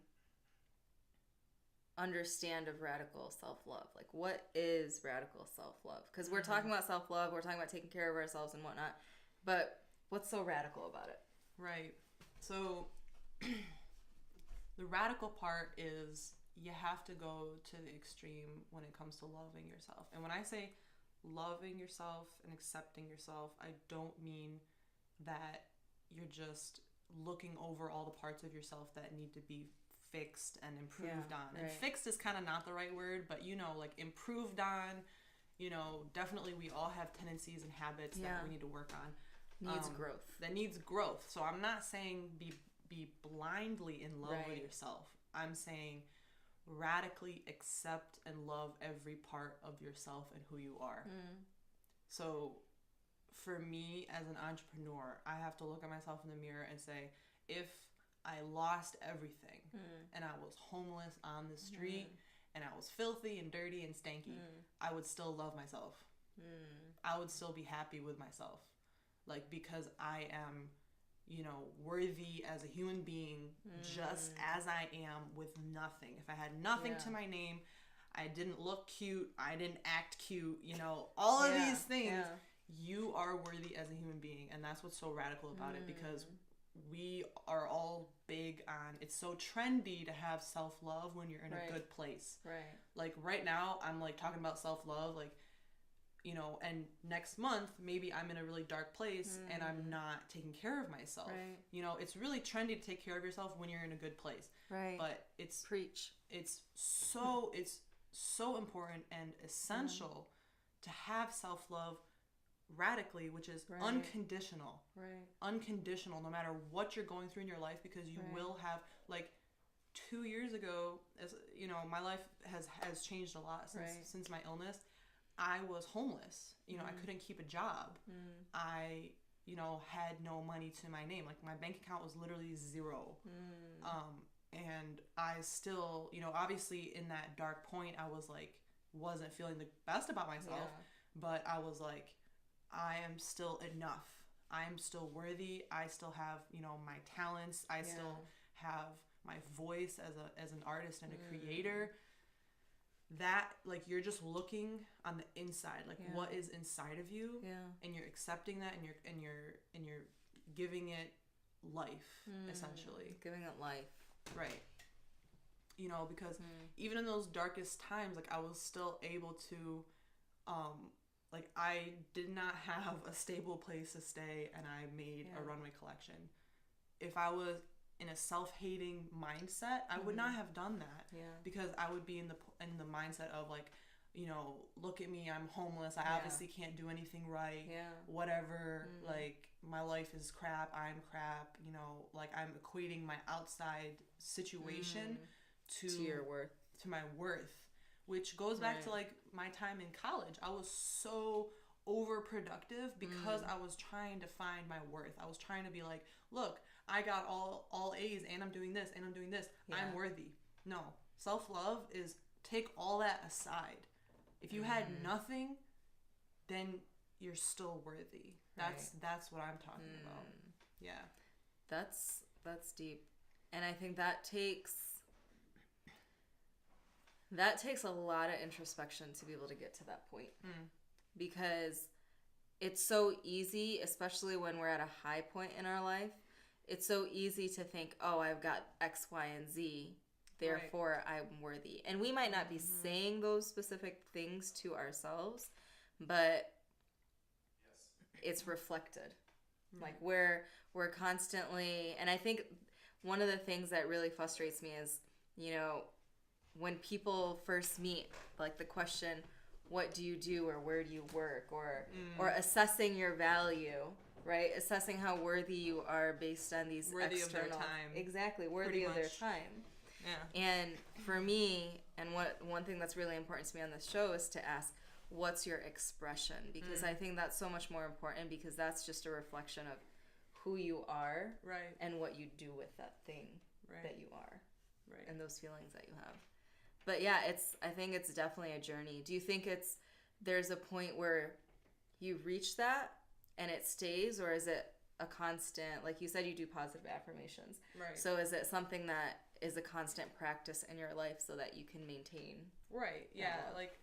understand of radical self-love? Like, what is radical self-love? Because we're talking about self-love, we're talking about taking care of ourselves and whatnot, but... what's so radical about it? Right. So the radical part is you have to go to the extreme when it comes to loving yourself. And when I say loving yourself and accepting yourself, I don't mean that you're just looking over all the parts of yourself that need to be fixed and improved on. And fixed is kind of not the right word, but, you know, like improved on, you know, definitely we all have tendencies and habits that we need to work on. Needs growth. That needs growth. So I'm not saying be blindly in love with yourself. I'm saying radically accept and love every part of yourself and who you are. So for me as an entrepreneur, I have to look at myself in the mirror and say, if I lost everything and I was homeless on the street and I was filthy and dirty and stanky, I would still love myself. I would still be happy with myself. Like, because I am, you know, worthy as a human being, just as I am, with nothing. If I had nothing to my name, I didn't look cute, I didn't act cute, you know, all of these things, you are worthy as a human being. And that's what's so radical about it, because we are all big on, it's so trendy to have self-love when you're in a good place. Right. Like, right now, I'm, like, talking about self-love, like, you know, and next month, maybe I'm in a really dark place and I'm not taking care of myself. Right. You know, it's really trendy to take care of yourself when you're in a good place. Right. But it's... Preach. It's so important and essential to have self-love radically, which is unconditional. Right. Unconditional, no matter what you're going through in your life, because you will have, like, 2 years ago, as you know, my life has changed a lot since my illness. I was homeless. You know, I couldn't keep a job. I, you know, had no money to my name. Like, my bank account was literally zero. And I still, you know, obviously in that dark point, I was like, wasn't feeling the best about myself. But I was like, I am still enough. I am still worthy. I still have, you know, my talents. I still have my voice as an artist and a creator. That, like, you're just looking on the inside, like what is inside of you, and you're accepting that, and you're giving it life, essentially. Giving it life. Right. You know, because even in those darkest times, like, I was still able to like I did not have a stable place to stay, and I made a runway collection. If I was in a self-hating mindset, I would not have done that. Because I would be in the mindset of like, you know, look at me, I'm homeless, I obviously can't do anything right, whatever, like my life is crap, I'm crap, you know, like I'm equating my outside situation to your worth, to my worth, which goes back to like my time in college. I was so overproductive because I was trying to find my worth. I was trying to be like, look, I got all A's and I'm doing this and I'm doing this. I'm worthy. No, self-love is take all that aside. If you had nothing, then you're still worthy. That's what I'm talking about. Yeah. That's deep. And I think that takes a lot of introspection to be able to get to that point. Because it's so easy, especially when we're at a high point in our life, it's so easy to think, oh, I've got X, Y, and Z, therefore I'm worthy. And we might not be saying those specific things to ourselves, but it's reflected. Like we're constantly, and I think one of the things that really frustrates me is, you know, when people first meet, like the question, what do you do, or where do you work, or assessing your value, right? Assessing how worthy you are based on these worthy external, of their time. Exactly, worthy of their time. Yeah. And for me, and one thing that's really important to me on this show is to ask, what's your expression? Because I think that's so much more important, because that's just a reflection of who you are, and what you do with that thing that you are, and those feelings that you have. But yeah, I think it's definitely a journey. Do you think there's a point where you reach that and it stays, or is it a constant, like you said, you do positive affirmations. Right. So is it something that is a constant practice in your life so that you can maintain? Right. Yeah. Like,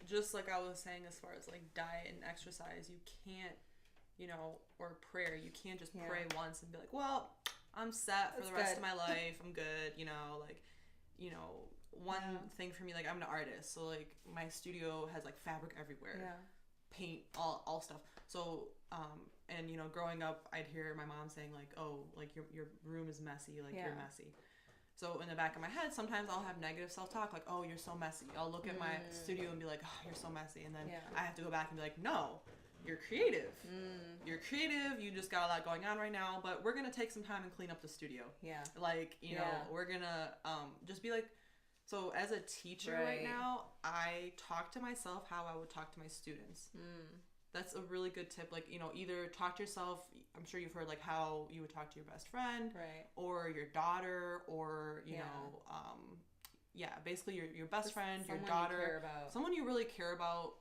just like I was saying, as far as like diet and exercise, you can't, you know, or prayer, you can't just pray once and be like, well, I'm set for the rest of my life. I'm good. You know, like, you know, one thing for me, like I'm an artist, so like my studio has like fabric everywhere, paint, all stuff. So and you know, growing up, I'd hear my mom saying like, oh, like your room is messy, like you're messy. So in the back of my head, sometimes I'll have negative self-talk, like, oh, you're so messy. I'll look at my studio and be like, oh, you're so messy, and then I have to go back and be like, no, you're creative. You're creative. You just got a lot going on right now, but we're gonna take some time and clean up the studio. Yeah. Like, you know, we're gonna just be like. So as a teacher right now, I talk to myself how I would talk to my students. That's a really good tip. Like, you know, either talk to yourself, I'm sure you've heard like how you would talk to your best friend, or your daughter, or, you know, basically your best friend, your daughter, someone you really care about,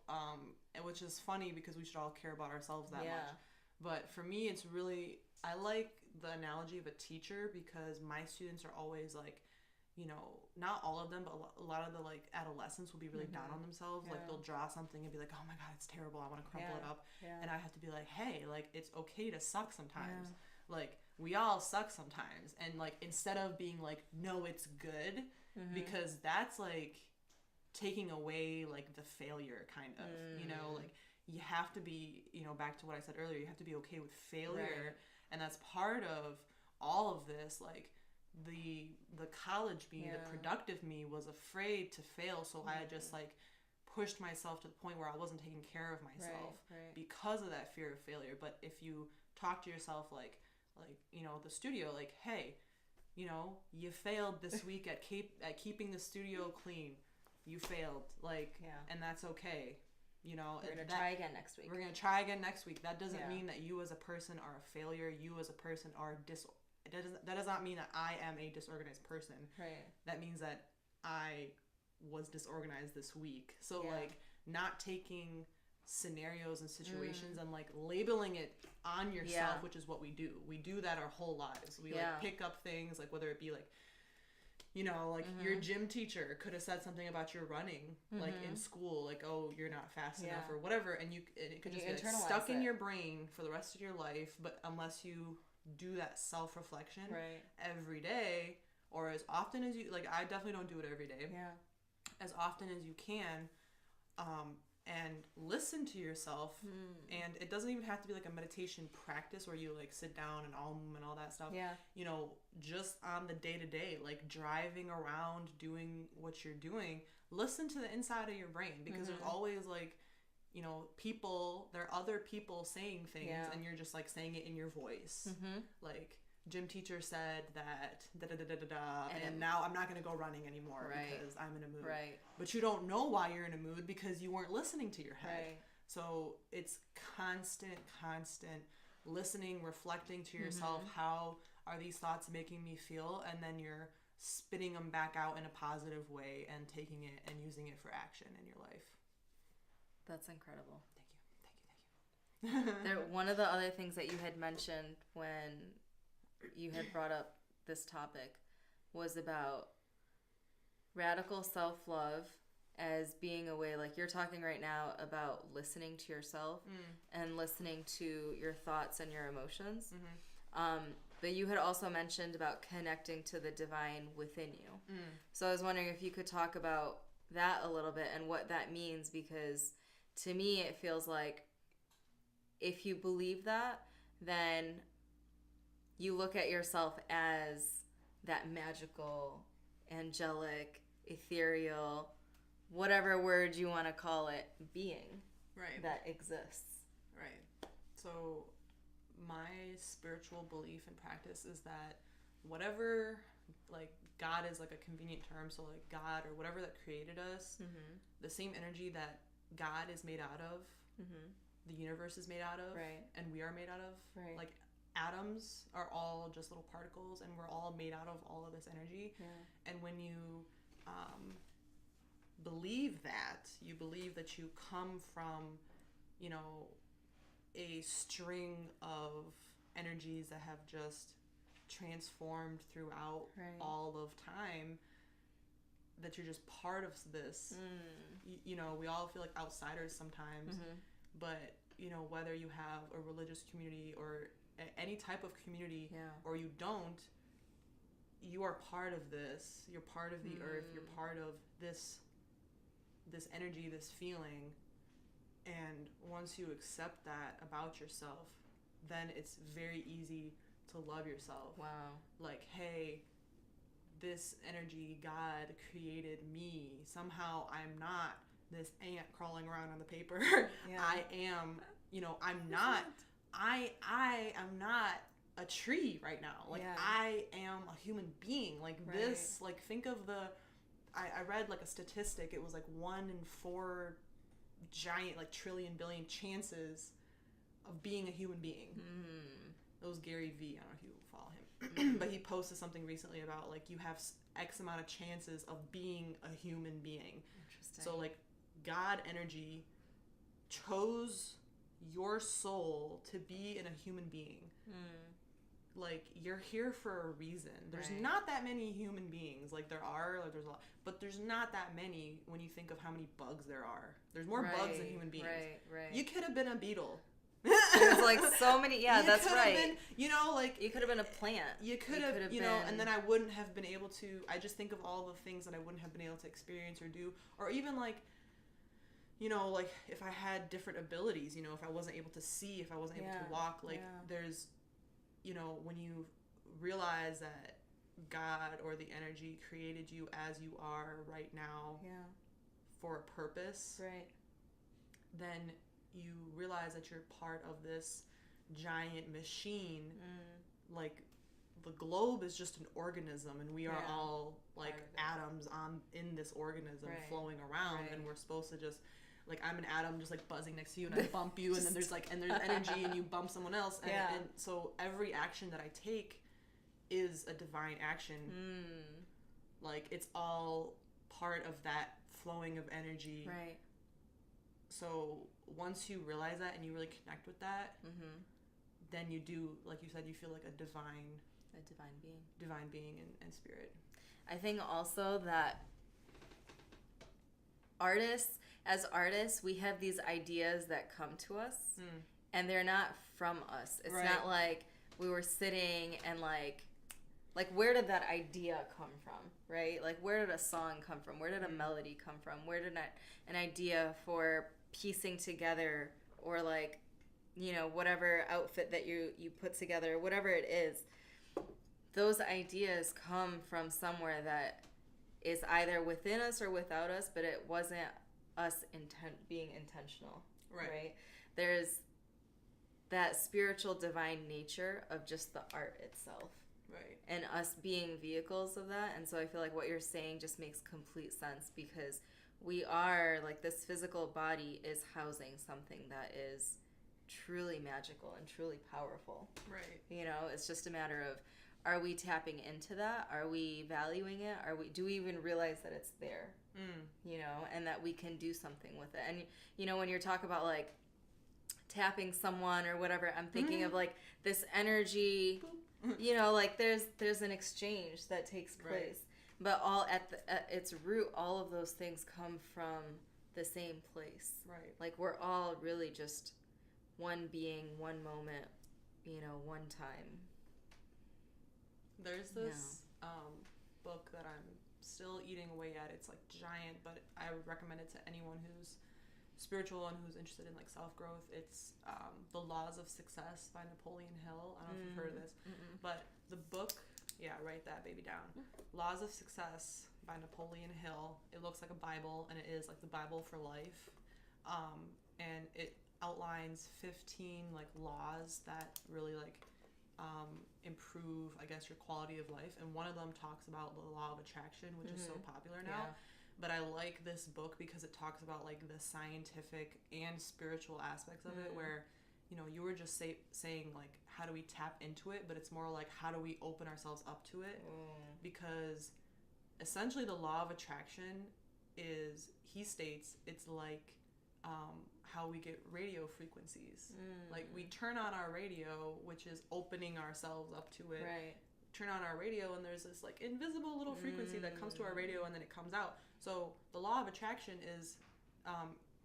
and which is funny because we should all care about ourselves that much. But for me, it's really, I like the analogy of a teacher, because my students are always like, you know, not all of them, but a lot of the like adolescents will be really down on themselves. Like they'll draw something and be like, oh my God, it's terrible, I want to crumple it up. And I have to be like, hey, like it's okay to suck sometimes. Like we all suck sometimes. And like, instead of being like, no, it's good, because that's like taking away like the failure kind of, you know, like you have to be, you know, back to what I said earlier, you have to be okay with failure. And that's part of all of this. Like, the college me, the productive me was afraid to fail, so I just like pushed myself to the point where I wasn't taking care of myself because of that fear of failure. But if you talk to yourself like you know, the studio, like, hey, you know, you failed this week at keeping the studio clean, you failed, like, and that's okay. You know, we're gonna try again next week. We're gonna try again next week. That doesn't mean that you as a person are a failure. You as a person are that does not mean that I am a disorganized person. Right. That means that I was disorganized this week. So like not taking scenarios and situations and like labeling it on yourself, which is what we do. We do that our whole lives. We like pick up things, like whether it be like, you know, like your gym teacher could have said something about your running, like in school, like, oh, you're not fast enough or whatever, and it could just be like stuck in your brain for the rest of your life. But unless you do that self-reflection every day, or as often as you, like, I definitely don't do it every day, as often as you can, and listen to yourself. And it doesn't even have to be like a meditation practice where you like sit down and all that stuff. Yeah. You know, just on the day-to-day, like driving around, doing what you're doing, listen to the inside of your brain, because there's always like, you know, there are other people saying things, and you're just like saying it in your voice. Like, gym teacher said that and now I'm not going to go running anymore because I'm in a mood. But you don't know why you're in a mood because you weren't listening to your head. So it's constant listening, reflecting to yourself. How are these thoughts making me feel? And then you're spitting them back out in a positive way and taking it and using it for action in your life. That's incredible. Thank you. One of the other things that you had mentioned when you had brought up this topic was about radical self-love as being a way, like you're talking right now about listening to yourself and listening to your thoughts and your emotions. But you had also mentioned about connecting to the divine within you. So I was wondering if you could talk about that a little bit and what that means, because to me it feels like if you believe that, then you look at yourself as that magical, angelic, ethereal, whatever word you want to call it, being that exists. Right. So my spiritual belief and practice is that whatever, like God is like a convenient term, so like God or whatever that created us, the same energy that God is made out of, the universe is made out of, and we are made out of. Like atoms are all just little particles, and we're all made out of all of this energy. And when you believe that, you believe that you come from, you know, a string of energies that have just transformed throughout all of time, that you're just part of this. You know, we all feel like outsiders sometimes, but you know, whether you have a religious community or any type of community or you don't, you are part of this. You're part of the earth. You're part of this energy, this feeling. And once you accept that about yourself, then it's very easy to love yourself. Wow. Like, hey, this energy, God created me. Somehow I'm not this ant crawling around on the paper. I am, you know, I'm not, I am not a tree right now. Like, I am a human being. Like this, like think of I read like a statistic. It was like 1 in 4 giant, like trillion, billion chances of being a human being. It was Gary V. I don't know if you follow him. But he posted something recently about like you have X amount of chances of being a human being. Interesting. So like God energy chose your soul to be in a human being. Like you're here for a reason. There's not that many human beings. Like there are, like there's a lot, but there's not that many when you think of how many bugs there are. There's more bugs than human beings. You could have been a beetle. There's like so many. Yeah, that's right. Been, you know, like you could have been a plant. You could have, you know, and then I wouldn't have been able to. I just think of all the things that I wouldn't have been able to experience or do, or even like, you know, like if I had different abilities, you know, if I wasn't able to see, if I wasn't able to walk, like there's, you know, when you realize that God or the energy created you as you are right now for a purpose, then you realize that you're part of this giant machine. Like the globe is just an organism, and we are all like atoms in this organism flowing around, and we're supposed to just, like, I'm an atom just like buzzing next to you, and I bump you, and then there's energy, and you bump someone else, and so every action that I take is a divine action. Like it's all part of that flowing of energy. So once you realize that and you really connect with that, then you do, like you said, you feel like a divine being and spirit. I think also that as artists, we have these ideas that come to us, and they're not from us. It's not like we were sitting and like where did that idea come from, right? Like where did a song come from? Where did a melody come from? Where did an idea for piecing together, or like, you know, whatever outfit that you put together, whatever it is, those ideas come from somewhere that is either within us or without us, but it wasn't us being intentional, right? There's that spiritual divine nature of just the art itself. Right. And us being vehicles of that. And so I feel like what you're saying just makes complete sense, because we are, like, this physical body is housing something that is truly magical and truly powerful. Right. You know, it's just a matter of, are we tapping into that? Are we valuing it? Do we even realize that it's there? You know, and that we can do something with it. And, you know, when you're talking about, like, tapping someone or whatever, I'm thinking of, like, this energy, you know, like, there's an exchange that takes place. Right. But all at its root, all of those things come from the same place. Right. Like, we're all really just one being, one moment, you know, one time. There's this book that I'm still eating away at. It's like giant, but I would recommend it to anyone who's spiritual and who's interested in like self-growth. It's The Laws of Success by Napoleon Hill. I don't know if you've heard of this. But the book, write that baby down. Laws of Success by Napoleon Hill. It looks like a Bible, and it is like the Bible for life. And it outlines 15 like laws that really like improve, I guess, your quality of life. And one of them talks about the law of attraction, which is so popular now. But I like this book because it talks about like the scientific and spiritual aspects of it, where, you know, you were just saying like, how do we tap into it? But it's more like, how do we open ourselves up to it? Because essentially the law of attraction is, he states, it's like how we get radio frequencies. Like, we turn on our radio, which is opening ourselves up to it. Right. Turn on our radio, and there's this like invisible little frequency that comes to our radio, and then it comes out. So the law of attraction is,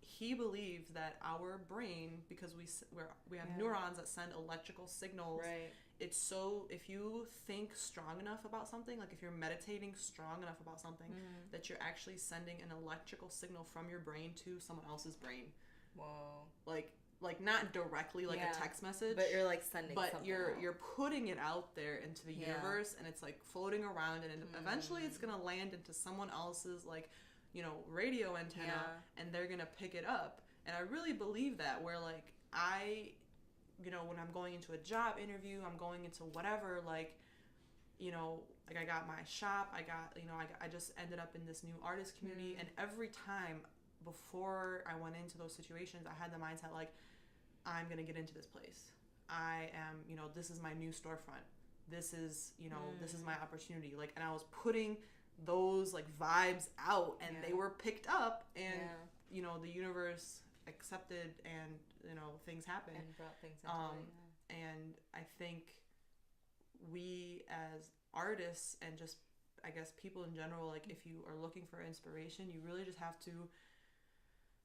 he believes that our brain, because we have neurons that send electrical signals. Right. It's so, if you think strong enough about something, like if you're meditating strong enough about something, that you're actually sending an electrical signal from your brain to someone else's brain. Whoa. Like not directly like a text message, but you're like sending but something you're putting it out there into the universe, and it's like floating around, and eventually it's gonna land into someone else's like, you know, radio antenna, and they're gonna pick it up. And I really believe that, where like you know, when I'm going into a job interview, I'm going into whatever, like, you know, like I got my shop, I just ended up in this new artist community, and every time before I went into those situations, I had the mindset like, I'm gonna get into this place. I am, you know, this is my new storefront. This is, you know, this is my opportunity. Like, and I was putting those like vibes out, and they were picked up, and you know, the universe accepted, and you know, things happened and brought things into it. And I think we as artists, and just I guess people in general, like if you are looking for inspiration, you really just have to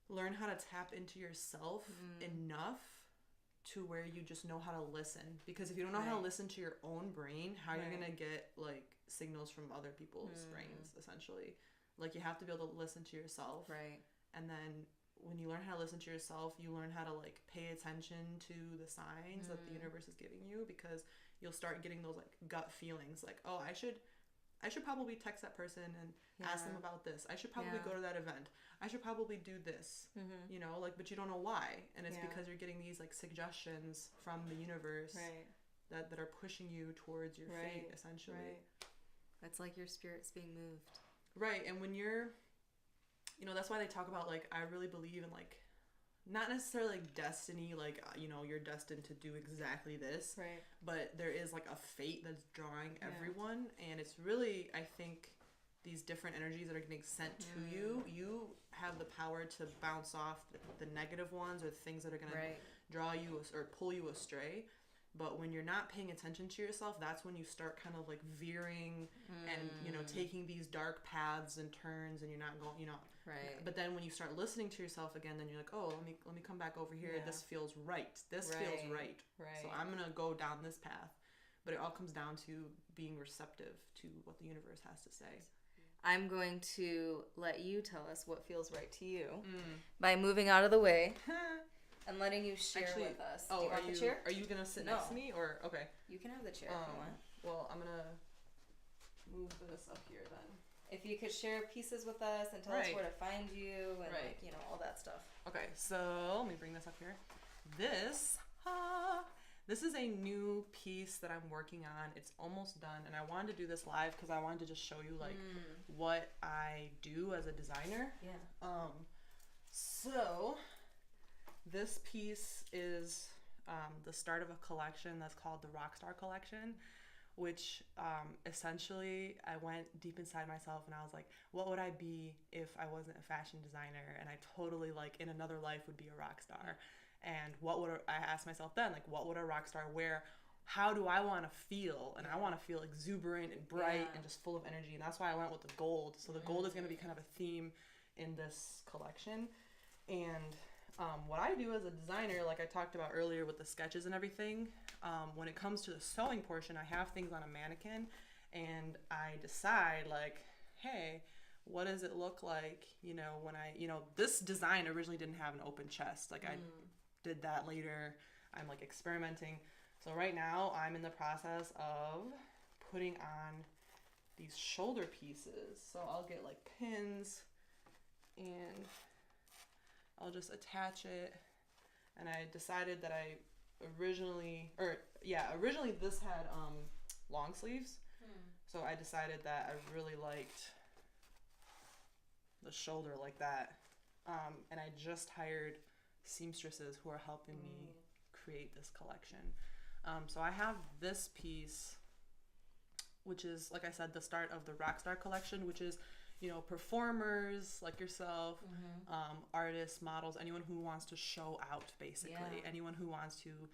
learn how to tap into yourself enough to where you just know how to listen. Because if you don't know how to listen to your own brain, how are you gonna get like signals from other people's brains, essentially? Like, you have to be able to listen to yourself, right? And then when you learn how to listen to yourself, you learn how to like pay attention to the signs that the universe is giving you, because you'll start getting those like gut feelings, like, oh, I should probably text that person and ask them about this. I should probably go to that event. I should probably do this, you know, like, but you don't know why. And it's because you're getting these like suggestions from the universe that are pushing you towards your fate, essentially. Right. It's like your spirit's being moved. Right. And when you're, you know, that's why they talk about like, I really believe in like, not necessarily like destiny, like, you know, you're destined to do exactly this, right? But there is like a fate that's drawing everyone, and it's really, I think, these different energies that are getting sent to you. You have the power to bounce off the negative ones, or the things that are going to draw you or pull you astray. But when you're not paying attention to yourself, that's when you start kind of like veering and, you know, taking these dark paths and turns, and you're not going, you know. Right. But then when you start listening to yourself again, then you're like, oh, let me come back over here. Yeah. This feels right. This feels right. Right. So I'm going to go down this path. But it all comes down to being receptive to what the universe has to say. I'm going to let you tell us what feels right to you by moving out of the way and letting you share with us. Oh, do you want the chair? Are you going to sit next to me? Or, okay. You can have the chair if you want. Well, I'm going to move this up here then. If you could share pieces with us and tell us where to find you and, like, you know, all that stuff. Okay, so let me bring this up here. This is a new piece that I'm working on. It's almost done, and I wanted to do this live because I wanted to just show you like what I do as a designer. Yeah. So this piece is the start of a collection that's called the Rockstar Collection, which essentially I went deep inside myself and I was like, what would I be if I wasn't a fashion designer? And I totally, like, in another life would be a rock star. And I asked myself then, like, what would a rock star wear? How do I want to feel? And I want to feel exuberant and bright and just full of energy. And that's why I went with the gold. So the gold is going to be kind of a theme in this collection. And what I do as a designer, like I talked about earlier with the sketches and everything, when it comes to the sewing portion, I have things on a mannequin and I decide, like, hey, what does it look like, you know, when this design originally didn't have an open chest. Like, I did that later. I'm, like, experimenting. So right now I'm in the process of putting on these shoulder pieces. So I'll get, like, pins and I'll just attach it. And I decided that originally this had long sleeves. So I decided that I really liked the shoulder like that. And I just hired seamstresses who are helping me create this collection. So I have this piece, which is, like I said, the start of the Rockstar Collection, which is, you know, performers like yourself, artists, models, anyone who wants to show out, basically. Anyone who wants to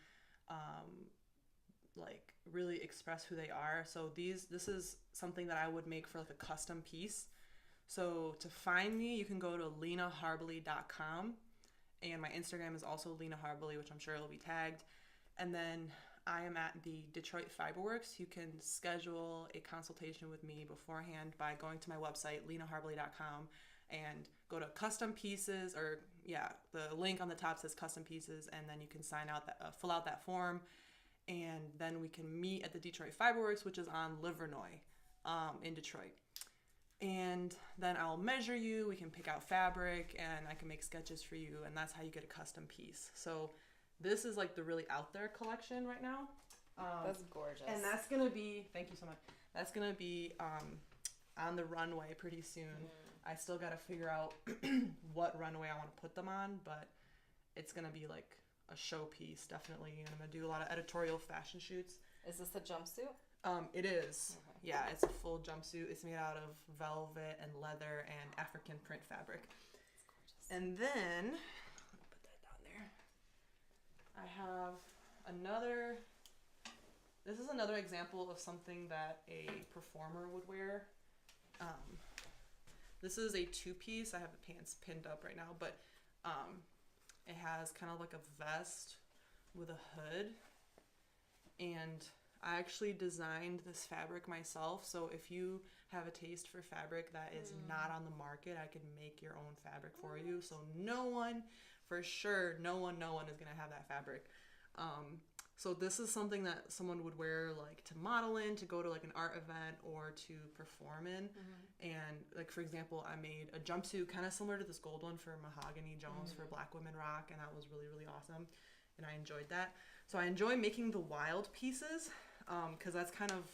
like really express who they are. So this is something that I would make for like a custom piece. So to find me, you can go to lenaharbali.com, and my Instagram is also Lena Harbali, which I'm sure it'll be tagged. And then I am at the Detroit Fiberworks. You can schedule a consultation with me beforehand by going to my website, lenaharbali.com, and go to custom pieces, or the link on the top says custom pieces, and then you can fill out that form, and then we can meet at the Detroit Fiberworks, which is on Livernois in Detroit. And then I'll measure you, we can pick out fabric, and I can make sketches for you, and that's how you get a custom piece. So this is like the really out there collection right now. That's gorgeous. And that's going to be, thank you so much, that's going to be on the runway pretty soon. I still got to figure out what runway I want to put them on, but it's going to be like a showpiece, definitely. And I'm going to do a lot of editorial fashion shoots. Is this a jumpsuit? It is. Okay. Yeah, it's a full jumpsuit. It's made out of velvet and leather and African print fabric. That's gorgeous. And then, I'll put that down there. I have this is another example of something that a performer would wear. This is a two-piece. I have the pants pinned up right now, but it has kind of like a vest with a hood, and I actually designed this fabric myself. So if you have a taste for fabric that is not on the market, I can make your own fabric for you. So no one is gonna have that fabric. So this is something that someone would wear, like, to model in, to go to like an art event, or to perform in. And like, for example, I made a jumpsuit kind of similar to this gold one for Mahogany Jones for Black Women Rock, and that was really, really awesome, and I enjoyed that. So I enjoy making the wild pieces, because that's kind of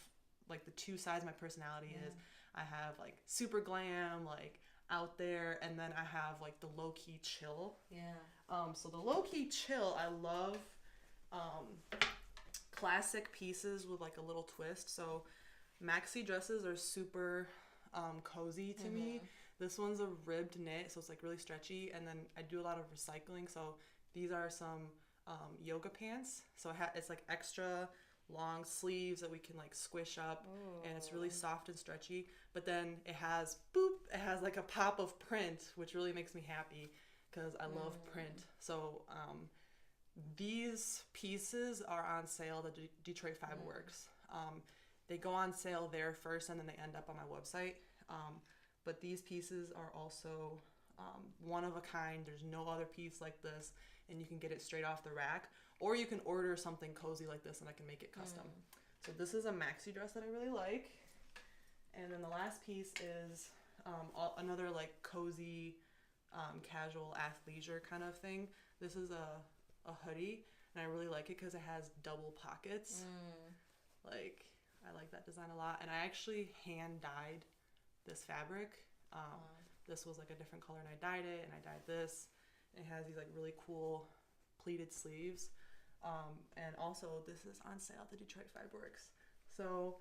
like the two sides my personality is. I have like super glam, like out there, and then I have like the low-key chill. So the low-key chill, I love classic pieces with like a little twist. So maxi dresses are super cozy to me. This one's a ribbed knit, so it's like really stretchy, and then I do a lot of recycling. So these are some yoga pants. So it's like extra long sleeves that we can like squish up. And it's really soft and stretchy, but then it has like a pop of print, which really makes me happy because I love print. So these pieces are on sale at the Detroit Fiberworks. They go on sale there first, and then they end up on my website. But these pieces are also one of a kind. There's no other piece like this, and you can get it straight off the rack, or you can order something cozy like this and I can make it custom. So this is a maxi dress that I really like. And then the last piece is another like cozy, casual athleisure kind of thing. This is a hoodie, and I really like it because it has double pockets. Like, I like that design a lot. And I actually hand dyed this fabric. This was like a different color, and I dyed it, and I dyed this. It has these like really cool pleated sleeves. And also this is on sale at the Detroit Fiberworks. So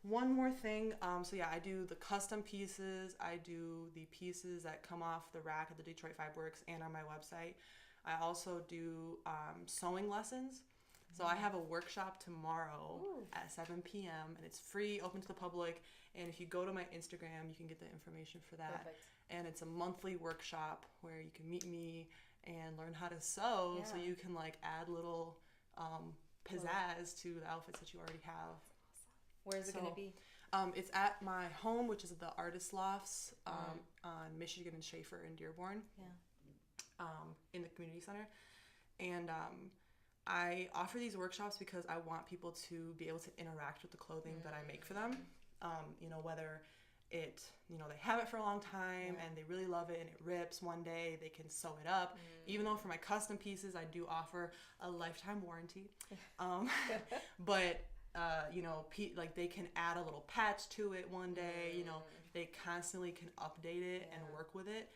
one more thing. So yeah, I do the custom pieces. I do the pieces that come off the rack at the Detroit Fiberworks and on my website. I also do sewing lessons. So I have a workshop tomorrow at 7 p.m. and it's free, open to the public. And if you go to my Instagram, you can get the information for that. Perfect. And it's a monthly workshop where you can meet me and learn how to sew, so you can like add little pizzazz to the outfits that you already have. Where is it going to be? It's at my home, which is the Artist Lofts on Michigan and Schaefer in Dearborn. In the community center. And I offer these workshops because I want people to be able to interact with the clothing that I make for them. You know, whether it, you know, they have it for a long time and they really love it and it rips one day, they can sew it up. Even though for my custom pieces, I do offer a lifetime warranty. But, you know, like they can add a little patch to it one day, you know, they constantly can update it and work with it.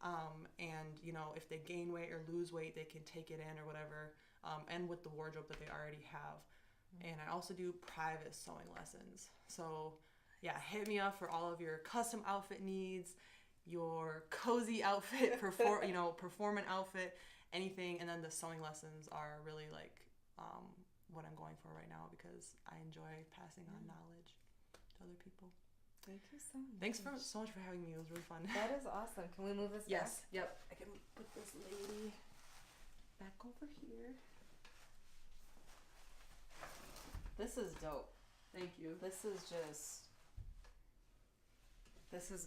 And, you know, if they gain weight or lose weight, they can take it in or whatever. And with the wardrobe that they already have. And I also do private sewing lessons. So yeah, hit me up for all of your custom outfit needs, your cozy outfit, performant outfit, anything. And then the sewing lessons are really like what I'm going for right now because I enjoy passing on knowledge to other people. Thank you so much. Thanks so much for having me. It was really fun. That is awesome. Can we move this back? Yes. Yep. I can put this lady back over here. This is dope. Thank you. This is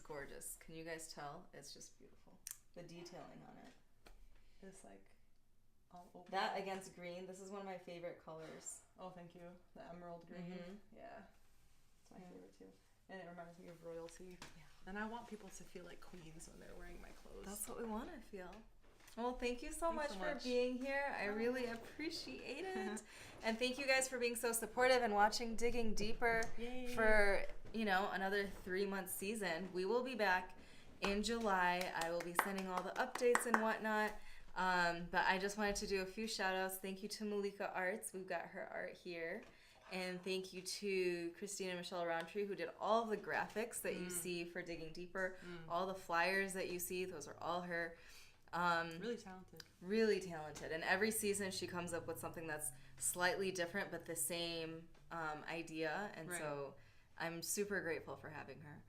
gorgeous. Can you guys tell? It's just beautiful. The detailing on it. It's like all open. That against green. This is one of my favorite colors. Oh, thank you. The emerald green. Yeah. It's my favorite too. And it reminds me of royalty. Yeah. And I want people to feel like queens when they're wearing my clothes. That's what we want to feel. Well, thank you so much for being here. I really appreciate it. And thank you guys for being so supportive and watching Digging Deeper for, you know, another 3-month season. We will be back in July. I will be sending all the updates and whatnot. But I just wanted to do a few shout outs. Thank you to Malika Arts. We've got her art here. And thank you to Christina and Michelle Roundtree, who did all of the graphics that you see for Digging Deeper. All the flyers that you see, those are all her. Really talented. Really talented. And every season she comes up with something that's slightly different but the same idea. And so I'm super grateful for having her.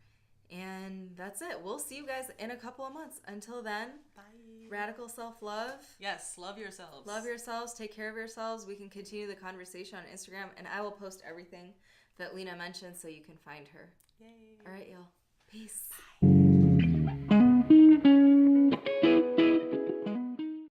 And that's it. We'll see you guys in a couple of months. Until then, bye. Radical self-love. Yes, love yourselves. Love yourselves. Take care of yourselves. We can continue the conversation on Instagram, and I will post everything that Lena mentioned so you can find her. Yay. All right, y'all. Peace. Bye.